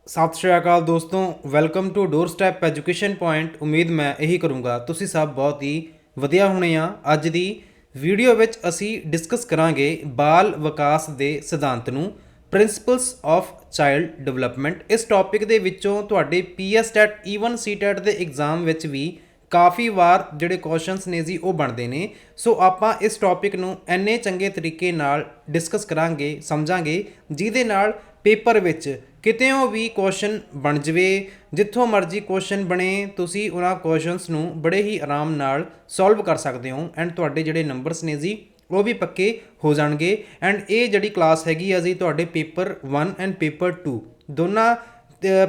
ਸਤਿ ਸ਼੍ਰੀ ਅਕਾਲ ਦੋਸਤੋ, welcome to doorstep education point. ਉਮੀਦ ਮੈਂ ਇਹੀ ਕਰੂੰਗਾ ਤੁਸੀਂ ਸਭ ਬਹੁਤ ਹੀ ਵਧੀਆ ਹੋਣੇ ਆ। ਅੱਜ ਦੀ ਵੀਡੀਓ ਵਿੱਚ ਅਸੀਂ ਡਿਸਕਸ ਕਰਾਂਗੇ ਬਾਲ ਵਿਕਾਸ ਦੇ ਸਿਧਾਂਤ ਨੂੰ, ਪ੍ਰਿੰਸੀਪਲਸ ਆਫ ਚਾਈਲਡ ਡਿਵੈਲਪਮੈਂਟ। ਇਸ ਟੌਪਿਕ ਦੇ ਵਿੱਚੋਂ ਤੁਹਾਡੇ ਪੀਐਸ ਟੈਟ ਈਵਨ ਸੀ ਟੈਟ ਦੇ ਐਗਜ਼ਾਮ ਵਿੱਚ ਵੀ ਕਾਫੀ ਵਾਰ ਜਿਹੜੇ ਕੁਐਸਚਨਸ ਨੇ ਜੀ ਉਹ ਬਣਦੇ ਨੇ। ਸੋ ਆਪਾਂ ਇਸ ਟੌਪਿਕ ਨੂੰ ਇੰਨੇ ਚੰਗੇ ਤਰੀਕੇ ਨਾਲ ਡਿਸਕਸ ਕਰਾਂਗੇ, ਸਮਝਾਂਗੇ, ਜਿਹਦੇ ਨਾਲ ਪੇਪਰ ਵਿੱਚ ਕਿਤੇੋਂ ਵੀ ਕੁਐਸਚਨ ਬਣ ਜਵੇ। ਜਿੱਥੋਂ ਮਰਜ਼ੀ ਕੁਐਸਚਨ ਬਣੇ, ਤੁਸੀਂ ਉਹਨਾਂ ਕੁਐਸਚਨਸ ਨੂੰ ਬੜੇ ਹੀ ਆਰਾਮ ਨਾਲ ਸੋਲਵ ਕਰ ਸਕਦੇ ਹੋ ਐਂਡ ਤੁਹਾਡੇ ਜਿਹੜੇ ਨੰਬਰਸ ਨੇ ਜੀ ਉਹ ਵੀ ਪੱਕੇ ਹੋ ਜਾਣਗੇ। ਐਂਡ ਇਹ ਜਿਹੜੀ ਕਲਾਸ ਹੈਗੀ ਆ ਜੀ ਤੁਹਾਡੇ ਪੇਪਰ 1 ਐਂਡ ਪੇਪਰ 2 ਦੋਨਾਂ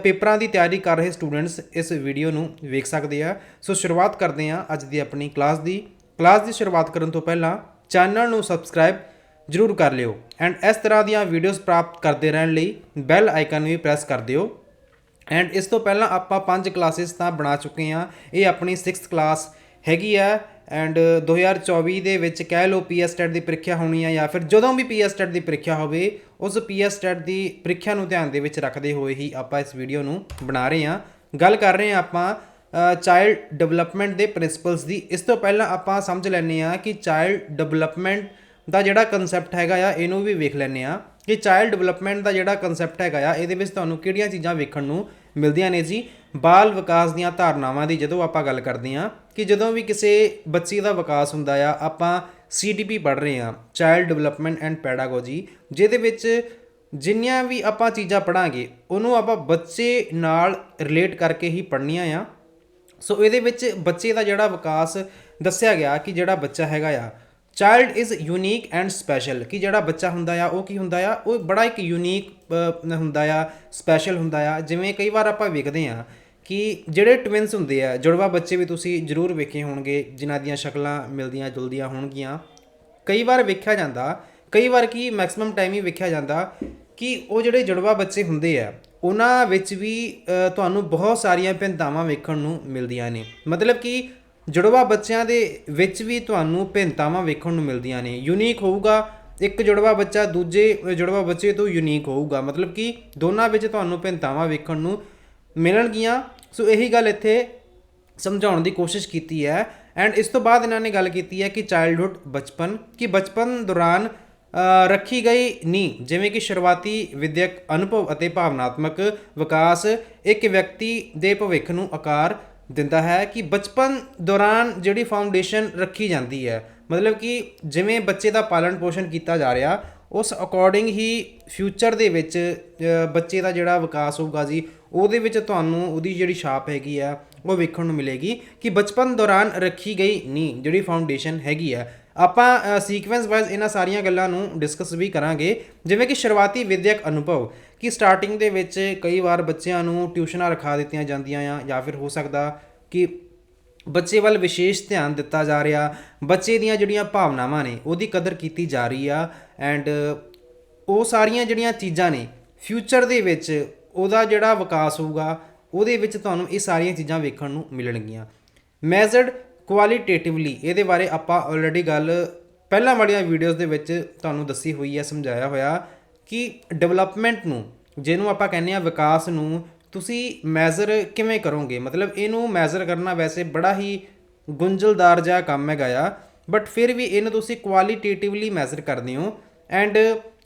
ਪੇਪਰਾਂ ਦੀ ਤਿਆਰੀ ਕਰ ਰਹੇ ਸਟੂਡੈਂਟਸ ਇਸ ਵੀਡੀਓ ਨੂੰ ਵੇਖ ਸਕਦੇ ਆ। ਸੋ ਸ਼ੁਰੂਆਤ ਕਰਦੇ ਹਾਂ ਅੱਜ ਦੀ ਆਪਣੀ ਕਲਾਸ ਦੀ ਸ਼ੁਰੂਆਤ ਕਰਨ ਤੋਂ ਪਹਿਲਾਂ ਚੈਨਲ ਨੂੰ ਸਬਸਕ੍ਰਾਈਬ ਜ਼ਰੂਰ ਕਰ ਲਿਓ ਐਂਡ ਇਸ ਤਰ੍ਹਾਂ ਦੀਆਂ ਵੀਡੀਓਜ਼ ਪ੍ਰਾਪਤ ਕਰਦੇ ਰਹਿਣ ਲਈ ਬੈਲ ਆਈਕਨ ਵੀ ਪ੍ਰੈਸ ਕਰ ਦਿਓ। ਐਂਡ ਇਸ ਤੋਂ ਪਹਿਲਾਂ ਆਪਾਂ 5 ਕਲਾਸਿਸ ਤਾਂ ਬਣਾ ਚੁੱਕੇ ਹਾਂ। ਇਹ ਆਪਣੀ 6th ਕਲਾਸ ਹੈਗੀ ਆ ਐਂਡ 2024 ਦੇ ਵਿੱਚ ਕਹਿ ਲਓ ਪੀਐਸ ਟੈਟ ਦੀ ਪ੍ਰੀਖਿਆ ਹੋਣੀ ਆ, ਜਾਂ ਫਿਰ ਜਦੋਂ ਵੀ ਪੀਐਸ ਟੈਟ ਦੀ ਪ੍ਰੀਖਿਆ ਹੋਵੇ ਉਸ ਪੀਐਸ ਟੈਟ ਦੀ ਪ੍ਰੀਖਿਆ ਨੂੰ ਧਿਆਨ ਦੇ ਵਿੱਚ ਰੱਖਦੇ ਹੋਏ ਹੀ ਆਪਾਂ ਇਸ ਵੀਡੀਓ ਨੂੰ ਬਣਾ ਰਹੇ ਹਾਂ। ਗੱਲ ਕਰ ਰਹੇ ਹਾਂ ਆਪਾਂ ਚਾਈਲਡ ਡਿਵੈਲਪਮੈਂਟ ਦੇ ਪ੍ਰਿੰਸੀਪਲਸ ਦੀ। ਇਸ ਤੋਂ ਪਹਿਲਾਂ ਆਪਾਂ ਸਮਝ ਲੈਂਦੇ ਹਾਂ ਕਿ ਚਾਈਲਡ ਡਿਵੈਲਪਮੈਂਟ ਦਾ ਜਿਹੜਾ ਕਨਸੈਪਟ ਹੈਗਾ ਆ ਇਹਨੂੰ ਵੀ ਵੇਖ ਲੈਂਦੇ ਹਾਂ ਕਿ ਚਾਈਲਡ ਡਿਵੈਲਪਮੈਂਟ ਦਾ ਜਿਹੜਾ ਕਨਸੈਪਟ ਹੈਗਾ ਆ ਇਹਦੇ ਵਿੱਚ ਤੁਹਾਨੂੰ ਕਿਹੜੀਆਂ ਚੀਜ਼ਾਂ ਵੇਖਣ ਨੂੰ ਮਿਲਦੀਆਂ ਨੇ ਜੀ। ਬਾਲ ਵਿਕਾਸ ਦੀਆਂ ਧਾਰਨਾਵਾਂ ਦੀ ਜਦੋਂ ਆਪਾਂ ਗੱਲ ਕਰਦੇ ਹਾਂ ਕਿ ਜਦੋਂ ਵੀ ਕਿਸੇ ਬੱਚੇ ਦਾ ਵਿਕਾਸ ਹੁੰਦਾ ਆ, ਆਪਾਂ CDP ਪੜ੍ਹ ਰਹੇ ਹਾਂ, ਚਾਈਲਡ ਡਿਵੈਲਪਮੈਂਟ ਐਂਡ ਪੈਡਾਗੋਜੀ, ਜਿਹਦੇ ਵਿੱਚ ਜਿੰਨੀਆਂ ਵੀ ਆਪਾਂ ਚੀਜ਼ਾਂ ਪੜ੍ਹਾਂਗੇ ਉਹਨੂੰ ਆਪਾਂ ਬੱਚੇ ਨਾਲ ਰਿਲੇਟ ਕਰਕੇ ਹੀ ਪੜ੍ਹਨੀਆਂ ਆ। ਸੋ ਇਹਦੇ ਵਿੱਚ ਬੱਚੇ ਦਾ ਜਿਹੜਾ ਵਿਕਾਸ ਦੱਸਿਆ ਗਿਆ ਕਿ ਜਿਹੜਾ ਬੱਚਾ ਹੈਗਾ ਆ child is unique and special, ਕਿ ਜਿਹੜਾ ਬੱਚਾ ਹੁੰਦਾ ਆ ਉਹ ਕੀ ਹੁੰਦਾ ਆ, ਉਹ ਬੜਾ ਇੱਕ ਯੂਨੀਕ ਹੁੰਦਾ ਆ, ਸਪੈਸ਼ਲ ਹੁੰਦਾ ਆ। ਜਿਵੇਂ ਕਈ ਵਾਰ ਆਪਾਂ ਵੇਖਦੇ ਹਾਂ ਕਿ ਜਿਹੜੇ ਟਵਿੰਸ ਹੁੰਦੇ ਆ, ਜੁੜਵਾ ਬੱਚੇ ਵੀ ਤੁਸੀਂ ਜ਼ਰੂਰ ਵੇਖੇ ਹੋਣਗੇ ਜਿਨ੍ਹਾਂ ਦੀਆਂ ਸ਼ਕਲਾਂ ਮਿਲਦੀਆਂ ਜੁਲਦੀਆਂ ਹੋਣਗੀਆਂ। ਕਈ ਵਾਰ ਵੇਖਿਆ ਜਾਂਦਾ, ਕਈ ਵਾਰ ਕੀ ਮੈਕਸਿਮਮ ਟਾਈਮ ਹੀ ਵੇਖਿਆ ਜਾਂਦਾ ਕਿ ਉਹ ਜਿਹੜੇ ਜੁੜਵਾ ਬੱਚੇ ਹੁੰਦੇ ਆ ਉਹਨਾਂ ਵਿੱਚ ਵੀ ਤੁਹਾਨੂੰ ਬਹੁਤ ਸਾਰੀਆਂ ਭਿੰਨਤਾਵਾਂ ਵੇਖਣ ਨੂੰ ਮਿਲਦੀਆਂ ਨੇ। ਮਤਲਬ ਕਿ ਜੁੜਵਾ ਬੱਚਿਆਂ ਦੇ ਵਿੱਚ ਵੀ ਤੁਹਾਨੂੰ ਭਿੰਨਤਾਵਾਂ ਵੇਖਣ ਨੂੰ ਮਿਲਦੀਆਂ ਨੇ। ਯੂਨੀਕ ਹੋਊਗਾ ਇੱਕ ਜੁੜਵਾ ਬੱਚਾ ਦੂਜੇ ਜੁੜਵਾ ਬੱਚੇ ਤੋਂ ਯੂਨੀਕ ਹੋਊਗਾ, ਮਤਲਬ ਕਿ ਦੋਨਾਂ ਵਿੱਚ ਤੁਹਾਨੂੰ ਭਿੰਨਤਾਵਾਂ ਵੇਖਣ ਨੂੰ ਮਿਲਣਗੀਆਂ। ਸੋ ਇਹੀ ਗੱਲ ਇੱਥੇ ਸਮਝਾਉਣ ਦੀ ਕੋਸ਼ਿਸ਼ ਕੀਤੀ ਹੈ। ਐਂਡ ਇਸ ਤੋਂ ਬਾਅਦ ਇਹਨਾਂ ਨੇ ਗੱਲ ਕੀਤੀ ਹੈ ਕਿ ਚਾਈਲਡਹੁੱਡ ਬਚਪਨ, ਕਿ ਬਚਪਨ ਦੌਰਾਨ ਰੱਖੀ ਗਈ ਨੀਂਹ, ਜਿਵੇਂ ਕਿ ਸ਼ੁਰੂਆਤੀ ਵਿਦਿਅਕ ਅਨੁਭਵ ਅਤੇ ਭਾਵਨਾਤਮਕ ਵਿਕਾਸ ਇੱਕ ਵਿਅਕਤੀ ਦੇ ਭਵਿੱਖ ਨੂੰ ਆਕਾਰ ਦਿੰਦਾ ਹੈ। ਕਿ ਬਚਪਨ ਦੌਰਾਨ ਜਿਹੜੀ ਫਾਊਂਡੇਸ਼ਨ ਰੱਖੀ ਜਾਂਦੀ ਹੈ, ਮਤਲਬ ਕਿ ਜਿਵੇਂ ਬੱਚੇ ਦਾ ਪਾਲਣ ਪੋਸ਼ਣ ਕੀਤਾ ਜਾ ਰਿਹਾ ਉਸ ਅਕੋਰਡਿੰਗ ਹੀ ਫਿਊਚਰ ਦੇ ਵਿੱਚ ਬੱਚੇ ਦਾ ਜਿਹੜਾ ਵਿਕਾਸ ਹੋਊਗਾ ਜੀ ਉਹਦੇ ਵਿੱਚ ਤੁਹਾਨੂੰ ਉਹਦੀ ਜਿਹੜੀ ਛਾਪ ਹੈਗੀ ਆ ਉਹ ਵੇਖਣ ਨੂੰ ਮਿਲੇਗੀ। ਕਿ ਬਚਪਨ ਦੌਰਾਨ ਰੱਖੀ ਗਈ ਨੀਂਹ ਜਿਹੜੀ ਫਾਊਂਡੇਸ਼ਨ ਹੈਗੀ ਆ। ਆਪਾਂ ਸੀਕੁਐਂਸ ਵਾਈਜ਼ ਇਹਨਾਂ ਸਾਰੀਆਂ ਗੱਲਾਂ ਨੂੰ ਡਿਸਕਸ ਵੀ ਕਰਾਂਗੇ। ਜਿਵੇਂ ਕਿ ਸ਼ੁਰੂਆਤੀ ਵਿਦਿਅਕ ਅਨੁਭਵ, ਕਿ ਸਟਾਰਟਿੰਗ ਦੇ ਵਿੱਚ ਕਈ ਵਾਰ ਬੱਚਿਆਂ ਨੂੰ ਟਿਊਸ਼ਨਾਂ ਰਖਾ ਦਿੱਤੀਆਂ ਜਾਂਦੀਆਂ ਆ, ਜਾਂ ਫਿਰ ਹੋ ਸਕਦਾ ਕਿ ਬੱਚੇ ਵੱਲ ਵਿਸ਼ੇਸ਼ ਧਿਆਨ ਦਿੱਤਾ ਜਾ ਰਿਹਾ, ਬੱਚੇ ਦੀਆਂ ਜਿਹੜੀਆਂ ਭਾਵਨਾਵਾਂ ਨੇ ਉਹਦੀ ਕਦਰ ਕੀਤੀ ਜਾ ਰਹੀ ਆ। ਐਂਡ ਉਹ ਸਾਰੀਆਂ ਜਿਹੜੀਆਂ ਚੀਜ਼ਾਂ ਨੇ ਫਿਊਚਰ ਦੇ ਵਿੱਚ ਉਹਦਾ ਜਿਹੜਾ ਵਿਕਾਸ ਹੋਊਗਾ ਉਹਦੇ ਵਿੱਚ ਤੁਹਾਨੂੰ ਇਹ ਸਾਰੀਆਂ ਚੀਜ਼ਾਂ ਵੇਖਣ ਨੂੰ ਮਿਲਣਗੀਆਂ। ਮੈਜ਼ਰਡ ਕੁਆਲੀਟੇਟਿਵਲੀ, ਇਹਦੇ ਬਾਰੇ ਆਪਾਂ ਆਲਰੇਡੀ ਗੱਲ ਪਹਿਲਾਂ ਵਾਲੀਆਂ ਵੀਡੀਓਜ਼ ਦੇ ਵਿੱਚ ਤੁਹਾਨੂੰ ਦੱਸੀ ਹੋਈ ਹੈ, ਸਮਝਾਇਆ ਹੋਇਆ ਕਿ ਡਿਵੈਲਪਮੈਂਟ ਨੂੰ, ਜਿਹਨੂੰ ਆਪਾਂ ਕਹਿੰਦੇ ਹਾਂ ਵਿਕਾਸ ਨੂੰ, ਤੁਸੀਂ ਮੈਜ਼ਰ ਕਿਵੇਂ ਕਰੋਗੇ। ਮਤਲਬ ਇਹਨੂੰ ਮੈਜ਼ਰ ਕਰਨਾ ਵੈਸੇ ਬੜਾ ਹੀ ਗੁੰਝਲਦਾਰ ਜਿਹਾ ਕੰਮ ਹੈਗਾ ਆ, ਬਟ ਫਿਰ ਵੀ ਇਹਨੂੰ ਤੁਸੀਂ ਕੁਆਲੀਟੇਟਿਵਲੀ ਮੈਜ਼ਰ ਕਰਦੇ ਹੋ। ਐਂਡ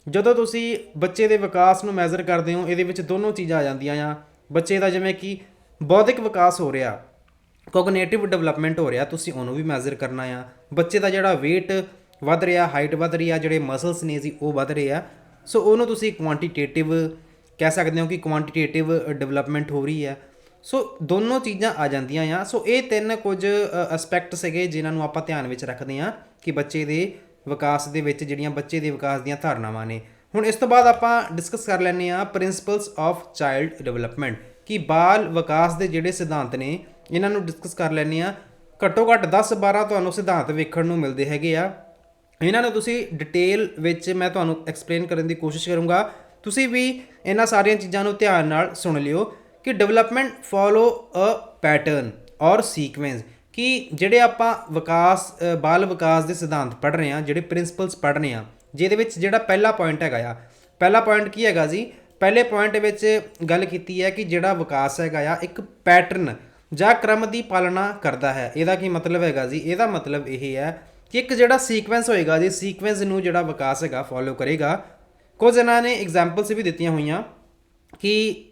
ਜਦੋਂ ਤੁਸੀਂ ਬੱਚੇ ਦੇ ਵਿਕਾਸ ਨੂੰ ਮੈਜ਼ਰ ਕਰਦੇ ਹੋ ਇਹਦੇ ਵਿੱਚ ਦੋਨੋਂ ਚੀਜ਼ਾਂ ਆ ਜਾਂਦੀਆਂ ਆ। ਬੱਚੇ ਦਾ ਜਿਵੇਂ ਕਿ ਬੌਧਿਕ ਵਿਕਾਸ ਹੋ ਰਿਹਾ, ਕੋਗਨੇਟਿਵ ਡਿਵੈਲਪਮੈਂਟ ਹੋ ਰਿਹਾ, ਤੁਸੀਂ ਉਹਨੂੰ ਵੀ ਮੈਜ਼ਰ ਕਰਨਾ ਆ। ਬੱਚੇ ਦਾ ਜਿਹੜਾ ਵੇਟ ਵੱਧ ਰਿਹਾ, ਹਾਈਟ ਵੱਧ ਰਹੀ ਆ, ਜਿਹੜੇ ਮਸਲਸ ਨੇ ਜੀ ਉਹ ਵੱਧ ਰਹੇ ਆ, ਸੋ ਉਹਨੂੰ ਤੁਸੀਂ ਕੁਆਂਟੀਟੇਟਿਵ ਕਹਿ ਸਕਦੇ ਹੋ ਕਿ ਕੁਆਂਟੀਟੇਟਿਵ ਡਿਵੈਲਪਮੈਂਟ ਹੋ ਰਹੀ ਹੈ। ਸੋ ਦੋਨੋਂ ਚੀਜ਼ਾਂ ਆ ਜਾਂਦੀਆਂ ਆ। ਸੋ ਇਹ ਤਿੰਨ ਕੁਝ ਐਸਪੈਕਟ ਸੀਗੇ ਜਿਨ੍ਹਾਂ ਨੂੰ ਆਪਾਂ ਧਿਆਨ ਵਿੱਚ ਰੱਖਦੇ ਹਾਂ ਕਿ ਬੱਚੇ ਦੇ ਵਿਕਾਸ ਦੇ ਵਿੱਚ ਜਿਹੜੀਆਂ ਬੱਚੇ ਦੇ ਵਿਕਾਸ ਦੀਆਂ ਧਾਰਨਾਵਾਂ ਨੇ। ਹੁਣ ਇਸ ਤੋਂ ਬਾਅਦ ਆਪਾਂ ਡਿਸਕਸ ਕਰ ਲੈਂਦੇ ਹਾਂ ਪ੍ਰਿੰਸੀਪਲਸ ਆਫ ਚਾਈਲਡ ਡਿਵੈਲਪਮੈਂਟ, ਕਿ ਬਾਲ ਵਿਕਾਸ ਦੇ ਜਿਹੜੇ ਸਿਧਾਂਤ ਨੇ ਇਹਨਾਂ ਨੂੰ ਡਿਸਕਸ ਕਰ ਲੈਂਦੇ ਹਾਂ। ਘੱਟੋ ਘੱਟ 10-12 ਤੁਹਾਨੂੰ ਸਿਧਾਂਤ ਵੇਖਣ ਨੂੰ ਮਿਲਦੇ ਹੈਗੇ ਆ। ਇਹਨਾਂ ਨੂੰ ਤੁਸੀਂ ਡਿਟੇਲ ਵਿੱਚ ਮੈਂ ਤੁਹਾਨੂੰ ਐਕਸਪਲੇਨ ਕਰਨ ਦੀ ਕੋਸ਼ਿਸ਼ ਕਰੂੰਗਾ। ਤੁਸੀਂ ਵੀ ਇਹਨਾਂ ਸਾਰੀਆਂ ਚੀਜ਼ਾਂ ਨੂੰ ਧਿਆਨ ਨਾਲ ਸੁਣ ਲਿਓ ਕਿ ਡਿਵੈਲਪਮੈਂਟ ਫੋਲੋ ਅ ਪੈਟਰਨ ਔਰ ਸੀਕੁਐਂਸ, ਕਿ ਜਿਹੜੇ ਆਪਾਂ ਵਿਕਾਸ ਬਾਲ ਵਿਕਾਸ ਦੇ ਸਿਧਾਂਤ ਪੜ੍ਹ ਰਹੇ ਹਾਂ, ਜਿਹੜੇ ਪ੍ਰਿੰਸੀਪਲਸ ਪੜ੍ਹ ਰਹੇ ਹਾਂ, ਜਿਹਦੇ ਵਿੱਚ ਜਿਹੜਾ ਪਹਿਲਾ ਪੁਆਇੰਟ ਹੈਗਾ ਆ, ਪਹਿਲਾ ਪੁਆਇੰਟ ਕੀ ਹੈਗਾ ਜੀ, ਪਹਿਲੇ ਪੁਆਇੰਟ ਵਿੱਚ ਗੱਲ ਕੀਤੀ ਹੈ ਕਿ ਜਿਹੜਾ ਵਿਕਾਸ ਹੈਗਾ ਆ ਇੱਕ ਪੈਟਰਨ ਜਾਂ ਕ੍ਰਮ ਦੀ ਪਾਲਣਾ ਕਰਦਾ ਹੈ। ਇਹਦਾ ਕੀ ਮਤਲਬ ਹੈਗਾ ਜੀ? ਇਹਦਾ ਮਤਲਬ ਇਹ ਹੈ ਕਿ ਇੱਕ ਜਿਹੜਾ ਸੀਕੁਐਂਸ ਹੋਏਗਾ ਜੀ, ਸੀਕੁਐਂਸ ਨੂੰ ਜਿਹੜਾ ਵਿਕਾਸ ਹੈਗਾ ਫੋਲੋ ਕਰੇਗਾ। ਕੁਝ ਇਹਨਾਂ ਨੇ ਐਗਜ਼ਾਮਪਲਸ ਵੀ ਦਿੱਤੀਆਂ ਹੋਈਆਂ ਕਿ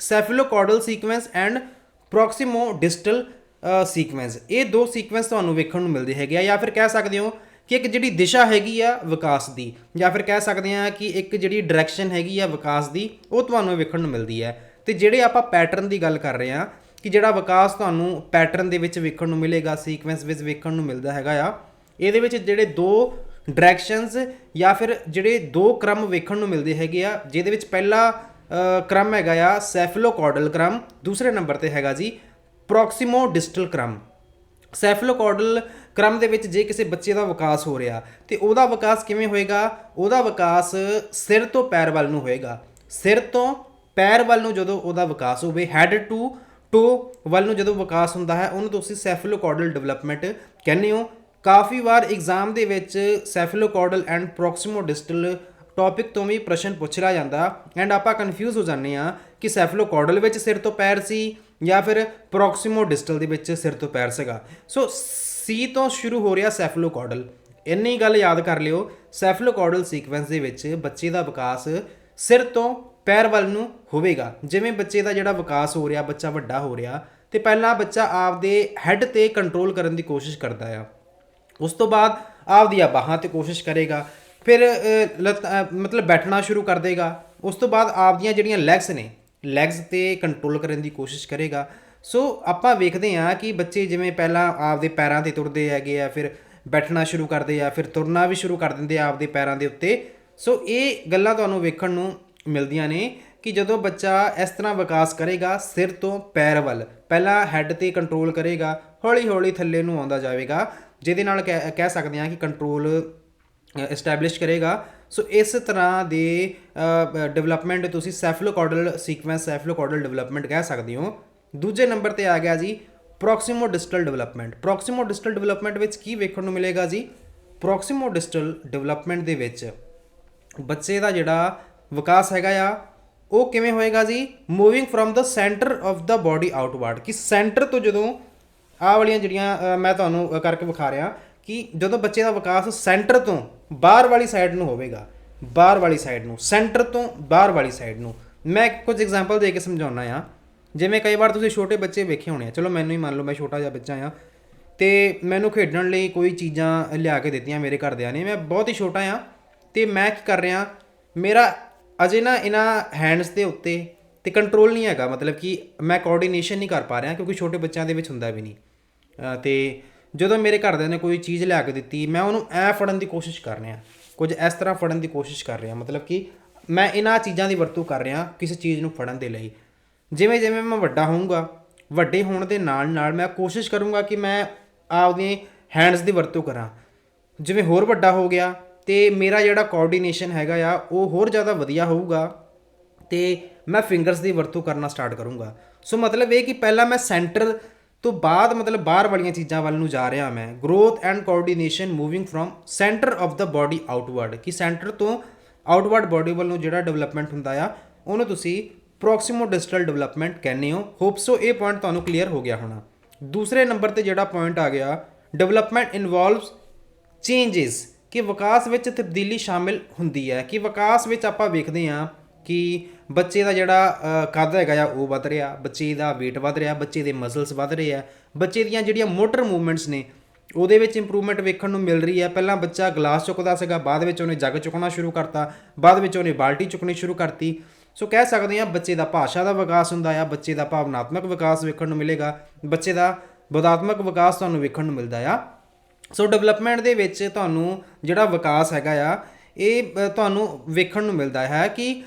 ਸੈਫਲੋਕੌਡਲ ਸੀਕੁਐਂਸ ਐਂਡ ਪ੍ਰੋਕਸੀਮੋਡਿਸਟਲ ਸੀਕੁਐਂਸ, ਇਹ ਦੋ ਸੀਕੁਐਂਸ ਤੁਹਾਨੂੰ ਵੇਖਣ ਨੂੰ ਮਿਲਦੇ ਹੈਗੇ ਆ। ਜਾਂ ਫਿਰ ਕਹਿ ਸਕਦੇ ਹੋ ਕਿ ਇੱਕ ਜਿਹੜੀ ਦਿਸ਼ਾ ਹੈਗੀ ਆ ਵਿਕਾਸ ਦੀ, ਜਾਂ ਫਿਰ ਕਹਿ ਸਕਦੇ ਹਾਂ ਕਿ ਇੱਕ ਜਿਹੜੀ ਡਾਇਰੈਕਸ਼ਨ ਹੈਗੀ ਆ ਵਿਕਾਸ ਦੀ, ਉਹ ਤੁਹਾਨੂੰ ਵੇਖਣ ਨੂੰ ਮਿਲਦੀ ਹੈ। ਤੇ ਜਿਹੜੇ ਆਪਾਂ ਪੈਟਰਨ ਦੀ ਗੱਲ ਕਰ ਰਹੇ ਹਾਂ ਕਿ ਜਿਹੜਾ ਵਿਕਾਸ ਤੁਹਾਨੂੰ ਪੈਟਰਨ ਦੇ ਵਿੱਚ ਵੇਖਣ ਨੂੰ ਮਿਲੇਗਾ, ਸੀਕੁਐਂਸ ਵਿੱਚ ਵੇਖਣ ਨੂੰ ਮਿਲਦਾ ਹੈਗਾ ਆ, ਇਹਦੇ ਵਿੱਚ ਜਿਹੜੇ ਦੋ ਡਾਇਰੈਕਸ਼ਨਸ ਜਾਂ ਫਿਰ ਜਿਹੜੇ ਦੋ ਕ੍ਰਮ ਵੇਖਣ ਨੂੰ ਮਿਲਦੇ ਹੈਗੇ ਆ, ਜਿਹਦੇ ਵਿੱਚ ਪਹਿਲਾ ਕ੍ਰਮ ਹੈਗਾ ਆ ਸੈਫਲੋਕੌਡਲ ਕ੍ਰਮ, ਦੂਸਰੇ ਨੰਬਰ ਤੇ ਹੈਗਾ ਜੀ ਪ੍ਰੋਕਸੀਮੋਡਿਸਟਲ ਕ੍ਰਮ। ਸੈਫਲੋਕੌਡਲ ਕ੍ਰਮ ਦੇ ਵਿੱਚ ਜੇ ਕਿਸੇ ਬੱਚੇ ਦਾ ਵਿਕਾਸ ਹੋ ਰਿਹਾ ਤੇ ਉਹਦਾ ਵਿਕਾਸ ਕਿਵੇਂ ਹੋਏਗਾ? ਉਹਦਾ ਵਿਕਾਸ ਸਿਰ ਤੋਂ ਪੈਰ ਵੱਲ ਨੂੰ ਹੋਏਗਾ। ਸਿਰ ਤੋਂ ਪੈਰ ਵੱਲ ਨੂੰ ਜਦੋਂ ਉਹਦਾ ਵਿਕਾਸ ਹੋਵੇ, ਹੈਡ ਟੂ ਟੋ ਵੱਲ ਨੂੰ ਜਦੋਂ ਵਿਕਾਸ ਹੁੰਦਾ ਹੈ, ਉਹਨੂੰ ਤੁਸੀਂ ਸੈਫਲੋਕੌਡਲ ਡਿਵੈਲਪਮੈਂਟ ਕਹਿੰਦੇ ਹੋ। ਕਾਫੀ ਵਾਰ ਐਗਜ਼ਾਮ ਦੇ ਵਿੱਚ ਸੈਫਲੋਕੌਡਲ ਐਂਡ ਪ੍ਰੋਕਸੀਮੋਡਿਸਟਲ ਟੌਪਿਕ ਤੋਂ ਵੀ ਪ੍ਰਸ਼ਨ ਪੁੱਛ ਲਿਆ ਜਾਂਦਾ ਐਂਡ ਆਪਾਂ ਕਨਫਿਊਜ਼ ਹੋ ਜਾਂਦੇ ਆ ਕਿ ਸੈਫਲੋਕੌਡਲ ਵਿੱਚ ਸਿਰ ਤੋਂ ਪੈਰ ਸੀ ਜਾਂ ਫਿਰ ਪ੍ਰੋਕਸੀਮੋਡਿਸਟਲ ਦੇ ਵਿੱਚ ਸਿਰ ਤੋਂ ਪੈਰ ਸੀਗਾ। ਸੋ ਸੀ ਤੋਂ ਸ਼ੁਰੂ ਹੋ ਰਿਹਾ ਸੈਫਲੋਕੌਡਲ। ਇੰਨੀ ਗੱਲ ਯਾਦ ਕਰ ਲਿਓ, ਸੈਫਲੋਕੌਡਲ ਸੀਕੁਐਂਸ ਦੇ ਵਿੱਚ ਬੱਚੇ ਦਾ ਵਿਕਾਸ ਸਿਰ ਤੋਂ ਪੈਰ ਵੱਲ ਨੂੰ ਹੋਵੇਗਾ। ਜਿਵੇਂ ਬੱਚੇ ਦਾ ਜਿਹੜਾ ਵਿਕਾਸ ਹੋ ਰਿਹਾ, ਬੱਚਾ ਵੱਡਾ ਹੋ ਰਿਹਾ ਤੇ ਪਹਿਲਾਂ ਬੱਚਾ ਆਪਦੇ ਹੈਡ ਤੇ ਕੰਟਰੋਲ ਕਰਨ ਦੀ ਕੋਸ਼ਿਸ਼ ਕਰਦਾ ਆ, ਉਸ ਤੋਂ ਬਾਅਦ ਆਪਦੀਆਂ ਬਾਹਾਂ ਤੇ ਕੋਸ਼ਿਸ਼ ਕਰੇਗਾ, ਫਿਰ ਮਤਲਬ ਬੈਠਣਾ ਸ਼ੁਰੂ ਕਰ ਦੇਗਾ, ਉਸ ਤੋਂ ਬਾਅਦ ਆਪਦੀਆਂ ਜਿਹੜੀਆਂ ਲੈਗਸ ਨੇ, ਲੈਗਸ ਤੇ ਕੰਟਰੋਲ ਕਰਨ ਦੀ ਕੋਸ਼ਿਸ਼ ਕਰੇਗਾ। ਸੋ ਆਪਾਂ ਵੇਖਦੇ ਹਾਂ ਕਿ ਬੱਚੇ ਜਿਵੇਂ ਪਹਿਲਾਂ ਆਪਦੇ ਪੈਰਾਂ ਤੇ ਤੁਰਦੇ ਹੈਗੇ ਆ, ਫਿਰ ਬੈਠਣਾ ਸ਼ੁਰੂ ਕਰਦੇ ਆ, ਫਿਰ ਤੁਰਨਾ ਵੀ ਸ਼ੁਰੂ ਕਰ ਦਿੰਦੇ ਆ ਆਪਦੇ ਪੈਰਾਂ ਦੇ ਉੱਤੇ। ਸੋ ਇਹ ਗੱਲਾਂ ਤੁਹਾਨੂੰ ਵੇਖਣ ਨੂੰ ਮਿਲਦੀਆਂ ਨੇ ਕਿ ਜਦੋਂ ਬੱਚਾ ਇਸ ਤਰ੍ਹਾਂ ਵਿਕਾਸ ਕਰੇਗਾ ਸਿਰ ਤੋਂ ਪੈਰ ਵੱਲ, ਪਹਿਲਾਂ ਹੈਡ ਤੇ ਕੰਟਰੋਲ ਕਰੇਗਾ, ਹੌਲੀ ਹੌਲੀ ਥੱਲੇ ਨੂੰ ਆਉਂਦਾ ਜਾਵੇਗਾ, ਜਿਹਦੇ ਨਾਲ ਕਹਿ ਸਕਦੇ ਹਾਂ ਕਿ ਕੰਟਰੋਲ ਐਸਟੈਬਲਿਸ਼ ਕਰੇਗਾ। ਸੋ ਇਸ ਤਰ੍ਹਾਂ ਦੇ ਡਿਵੈਲਪਮੈਂਟ ਤੁਸੀਂ ਸੈਫਲੋਕੌਡਲ ਸੀਕੁਐਂਸ, ਸੈਫਲੋਕੌਡਲ ਡਿਵੈਲਪਮੈਂਟ ਕਹਿ ਸਕਦੇ ਹੋ। ਦੂਜੇ ਨੰਬਰ ਤੇ ਆ ਗਿਆ ਜੀ ਪ੍ਰੋਕਸੀਮੋਡਿਸਟਲ ਡਿਵੈਲਪਮੈਂਟ। ਪ੍ਰੋਕਸੀਮੋਡਿਸਟਲ ਡਿਵੈਲਪਮੈਂਟ ਵਿੱਚ ਕੀ ਵੇਖਣ ਨੂੰ ਮਿਲੇਗਾ ਜੀ? ਪ੍ਰੋਕਸੀਮੋਡਿਸਟਲ ਡਿਵੈਲਪਮੈਂਟ ਦੇ ਵਿੱਚ ਬੱਚੇ ਦਾ ਜਿਹੜਾ ਵਿਕਾਸ ਹੈਗਾ ਆ ਉਹ ਕਿਵੇਂ ਹੋਏਗਾ ਜੀ? Moving from the centre of the body outward, ਕਿ ਸੈਂਟਰ ਤੋਂ ਜਦੋਂ ਆਹ ਵਾਲੀਆਂ ਜਿਹੜੀਆਂ ਮੈਂ ਤੁਹਾਨੂੰ ਕਰਕੇ ਵਿਖਾ ਰਿਹਾ ਕਿ ਜਦੋਂ ਬੱਚੇ ਦਾ ਵਿਕਾਸ ਸੈਂਟਰ ਤੋਂ ਬਾਹਰ ਵਾਲੀ ਸਾਈਡ ਨੂੰ ਹੋਵੇਗਾ, ਬਾਹਰ ਵਾਲੀ ਸਾਈਡ ਨੂੰ, ਸੈਂਟਰ ਤੋਂ ਬਾਹਰ ਵਾਲੀ ਸਾਈਡ ਨੂੰ। ਮੈਂ ਕੁਝ ਐਗਜ਼ਾਮਪਲ ਦੇ ਕੇ ਸਮਝਾਉਣਾ ਆ। ਜਿਵੇਂ ਕਈ ਵਾਰ ਤੁਸੀਂ ਛੋਟੇ ਬੱਚੇ ਵੇਖੇ ਹੋਣੇ ਆ, ਚਲੋ ਮੈਨੂੰ ਹੀ ਮੰਨ ਲਓ ਮੈਂ ਛੋਟਾ ਜਿਹਾ ਬੱਚਾ ਆ ਅਤੇ ਮੈਨੂੰ ਖੇਡਣ ਲਈ ਕੋਈ ਚੀਜ਼ਾਂ ਲਿਆ ਕੇ ਦਿੱਤੀਆਂ ਮੇਰੇ ਘਰਦਿਆਂ ਨੇ, ਮੈਂ ਬਹੁਤ ਹੀ ਛੋਟਾ ਆ ਅਤੇ ਮੈਂ ਕੀ ਕਰ ਰਿਹਾ, ਮੇਰਾ ਅਜੇ ਨਾ ਇਹਨਾਂ ਹੈਂਡਸ ਦੇ ਉੱਤੇ ਤੇ ਕੰਟਰੋਲ ਨਹੀਂ ਹੈਗਾ, ਮਤਲਬ ਕਿ ਮੈਂ ਕੋਆਰਡੀਨੇਸ਼ਨ ਨਹੀਂ ਕਰ ਪਾ ਰਿਹਾ ਕਿਉਂਕਿ ਛੋਟੇ ਬੱਚਿਆਂ ਦੇ ਵਿੱਚ ਹੁੰਦਾ ਵੀ ਨਹੀਂ। ਅਤੇ ਜਦੋਂ ਮੇਰੇ ਘਰਦਿਆਂ ਨੇ ਕੋਈ ਚੀਜ਼ ਲਿਆ ਕੇ ਦਿੱਤੀ, ਮੈਂ ਉਹਨੂੰ ਐਂ ਫੜਨ ਦੀ ਕੋਸ਼ਿਸ਼ ਕਰ ਰਿਹਾ, ਕੁਝ ਇਸ ਤਰ੍ਹਾਂ ਫੜਨ ਦੀ ਕੋਸ਼ਿਸ਼ ਕਰ ਰਿਹਾ, ਮਤਲਬ ਕਿ ਮੈਂ ਇਹਨਾਂ ਚੀਜ਼ਾਂ ਦੀ ਵਰਤੋਂ ਕਰ ਰਿਹਾ ਕਿਸੇ ਚੀਜ਼ ਨੂੰ ਫੜਨ ਦੇ ਲਈ। ਜਿਵੇਂ ਜਿਵੇਂ ਮੈਂ ਵੱਡਾ ਹੋਊਂਗਾ, ਵੱਡੇ ਹੋਣ ਦੇ ਨਾਲ ਨਾਲ ਮੈਂ ਕੋਸ਼ਿਸ਼ ਕਰੂੰਗਾ ਕਿ ਮੈਂ ਆਪਦੀਆਂ ਹੈਂਡਸ ਦੀ ਵਰਤੋਂ ਕਰਾਂ। ਜਿਵੇਂ ਹੋਰ ਵੱਡਾ ਹੋ ਗਿਆ ਅਤੇ ਮੇਰਾ ਜਿਹੜਾ ਕੋਆਰਡੀਨੇਸ਼ਨ ਹੈਗਾ ਆ ਉਹ ਹੋਰ ਜ਼ਿਆਦਾ ਵਧੀਆ ਹੋਊਗਾ ਅਤੇ ਮੈਂ ਫਿੰਗਰਸ ਦੀ ਵਰਤੋਂ ਕਰਨਾ ਸਟਾਰਟ ਕਰੂੰਗਾ। ਸੋ ਮਤਲਬ ਇਹ ਕਿ ਪਹਿਲਾਂ ਮੈਂ ਸੈਂਟਰ ਤੋਂ ਬਾਅਦ ਮਤਲਬ ਬਾਹਰ ਵਾਲੀਆਂ ਚੀਜ਼ਾਂ ਵੱਲ ਨੂੰ ਜਾ ਰਿਹਾ ਮੈਂ। Growth and coordination moving from centre of the body outward, ਕਿ ਸੈਂਟਰ ਤੋਂ ਆਊਟਵਰਡ ਬੋਡੀ ਵੱਲ ਨੂੰ ਜਿਹੜਾ ਡਿਵੈਲਪਮੈਂਟ ਹੁੰਦਾ ਆ ਉਹਨੂੰ ਤੁਸੀਂ ਪ੍ਰੋਕਸੀਮੋਡਿਸਟਲ ਡਿਵੈਲਪਮੈਂਟ ਕਹਿੰਦੇ ਹੋ। ਹੋਪ ਸੋ ਇਹ ਪੁਆਇੰਟ ਤੁਹਾਨੂੰ ਕਲੀਅਰ ਹੋ ਗਿਆ ਹੋਣਾ। ਦੂਸਰੇ ਨੰਬਰ ਤੇ ਜਿਹੜਾ ਪੁਆਇੰਟ ਆ ਗਿਆ, ਡਿਵੈਲਪਮੈਂਟ ਇਨਵੋਲਵਸ ਚੇਂਜਸ, ਕਿ ਵਿਕਾਸ ਵਿੱਚ ਤਬਦੀਲੀ ਸ਼ਾਮਿਲ ਹੁੰਦੀ ਹੈ। ਕਿ ਵਿਕਾਸ ਵਿੱਚ ਆਪਾਂ ਵੇਖਦੇ ਹਾਂ ਕਿ ਬੱਚੇ ਦਾ ਜਿਹੜਾ ਕੱਦ ਹੈਗਾ ਆ ਉਹ ਵੱਧ ਰਿਹਾ, ਬੱਚੇ ਦਾ ਵੇਟ ਵੱਧ ਰਿਹਾ, ਬੱਚੇ ਦੇ ਮਸਲਸ ਵੱਧ ਰਹੇ ਆ, ਬੱਚੇ ਦੀਆਂ ਜਿਹੜੀਆਂ ਮੋਟਰ ਮੂਵਮੈਂਟਸ ਨੇ ਉਹਦੇ ਵਿੱਚ ਇੰਪਰੂਵਮੈਂਟ ਵੇਖਣ ਨੂੰ ਮਿਲ ਰਹੀ ਹੈ। ਪਹਿਲਾਂ ਬੱਚਾ ਗਲਾਸ ਚੁੱਕਦਾ ਸੀਗਾ, ਬਾਅਦ ਵਿੱਚ ਉਹਨੇ ਜੱਗ ਚੁੱਕਣਾ ਸ਼ੁਰੂ ਕਰਤਾ, ਬਾਅਦ ਵਿੱਚ ਉਹਨੇ ਬਾਲਟੀ ਚੁੱਕਣੀ ਸ਼ੁਰੂ ਕਰਤੀ। ਸੋ ਕਹਿ ਸਕਦੇ ਹਾਂ ਬੱਚੇ ਦਾ ਭਾਸ਼ਾ ਦਾ ਵਿਕਾਸ ਹੁੰਦਾ ਆ, ਬੱਚੇ ਦਾ ਭਾਵਨਾਤਮਕ ਵਿਕਾਸ ਵੇਖਣ ਨੂੰ ਮਿਲੇਗਾ, ਬੱਚੇ ਦਾ ਬੋਧਾਤਮਕ ਵਿਕਾਸ ਤੁਹਾਨੂੰ ਵੇਖਣ ਨੂੰ ਮਿਲਦਾ ਆ। ਸੋ ਡਿਵੈਲਪਮੈਂਟ ਦੇ ਵਿੱਚ ਤੁਹਾਨੂੰ ਜਿਹੜਾ ਵਿਕਾਸ ਹੈਗਾ ਆ ਇਹ ਤੁਹਾਨੂੰ ਵੇਖਣ ਨੂੰ ਮਿਲਦਾ ਹੈ ਕਿ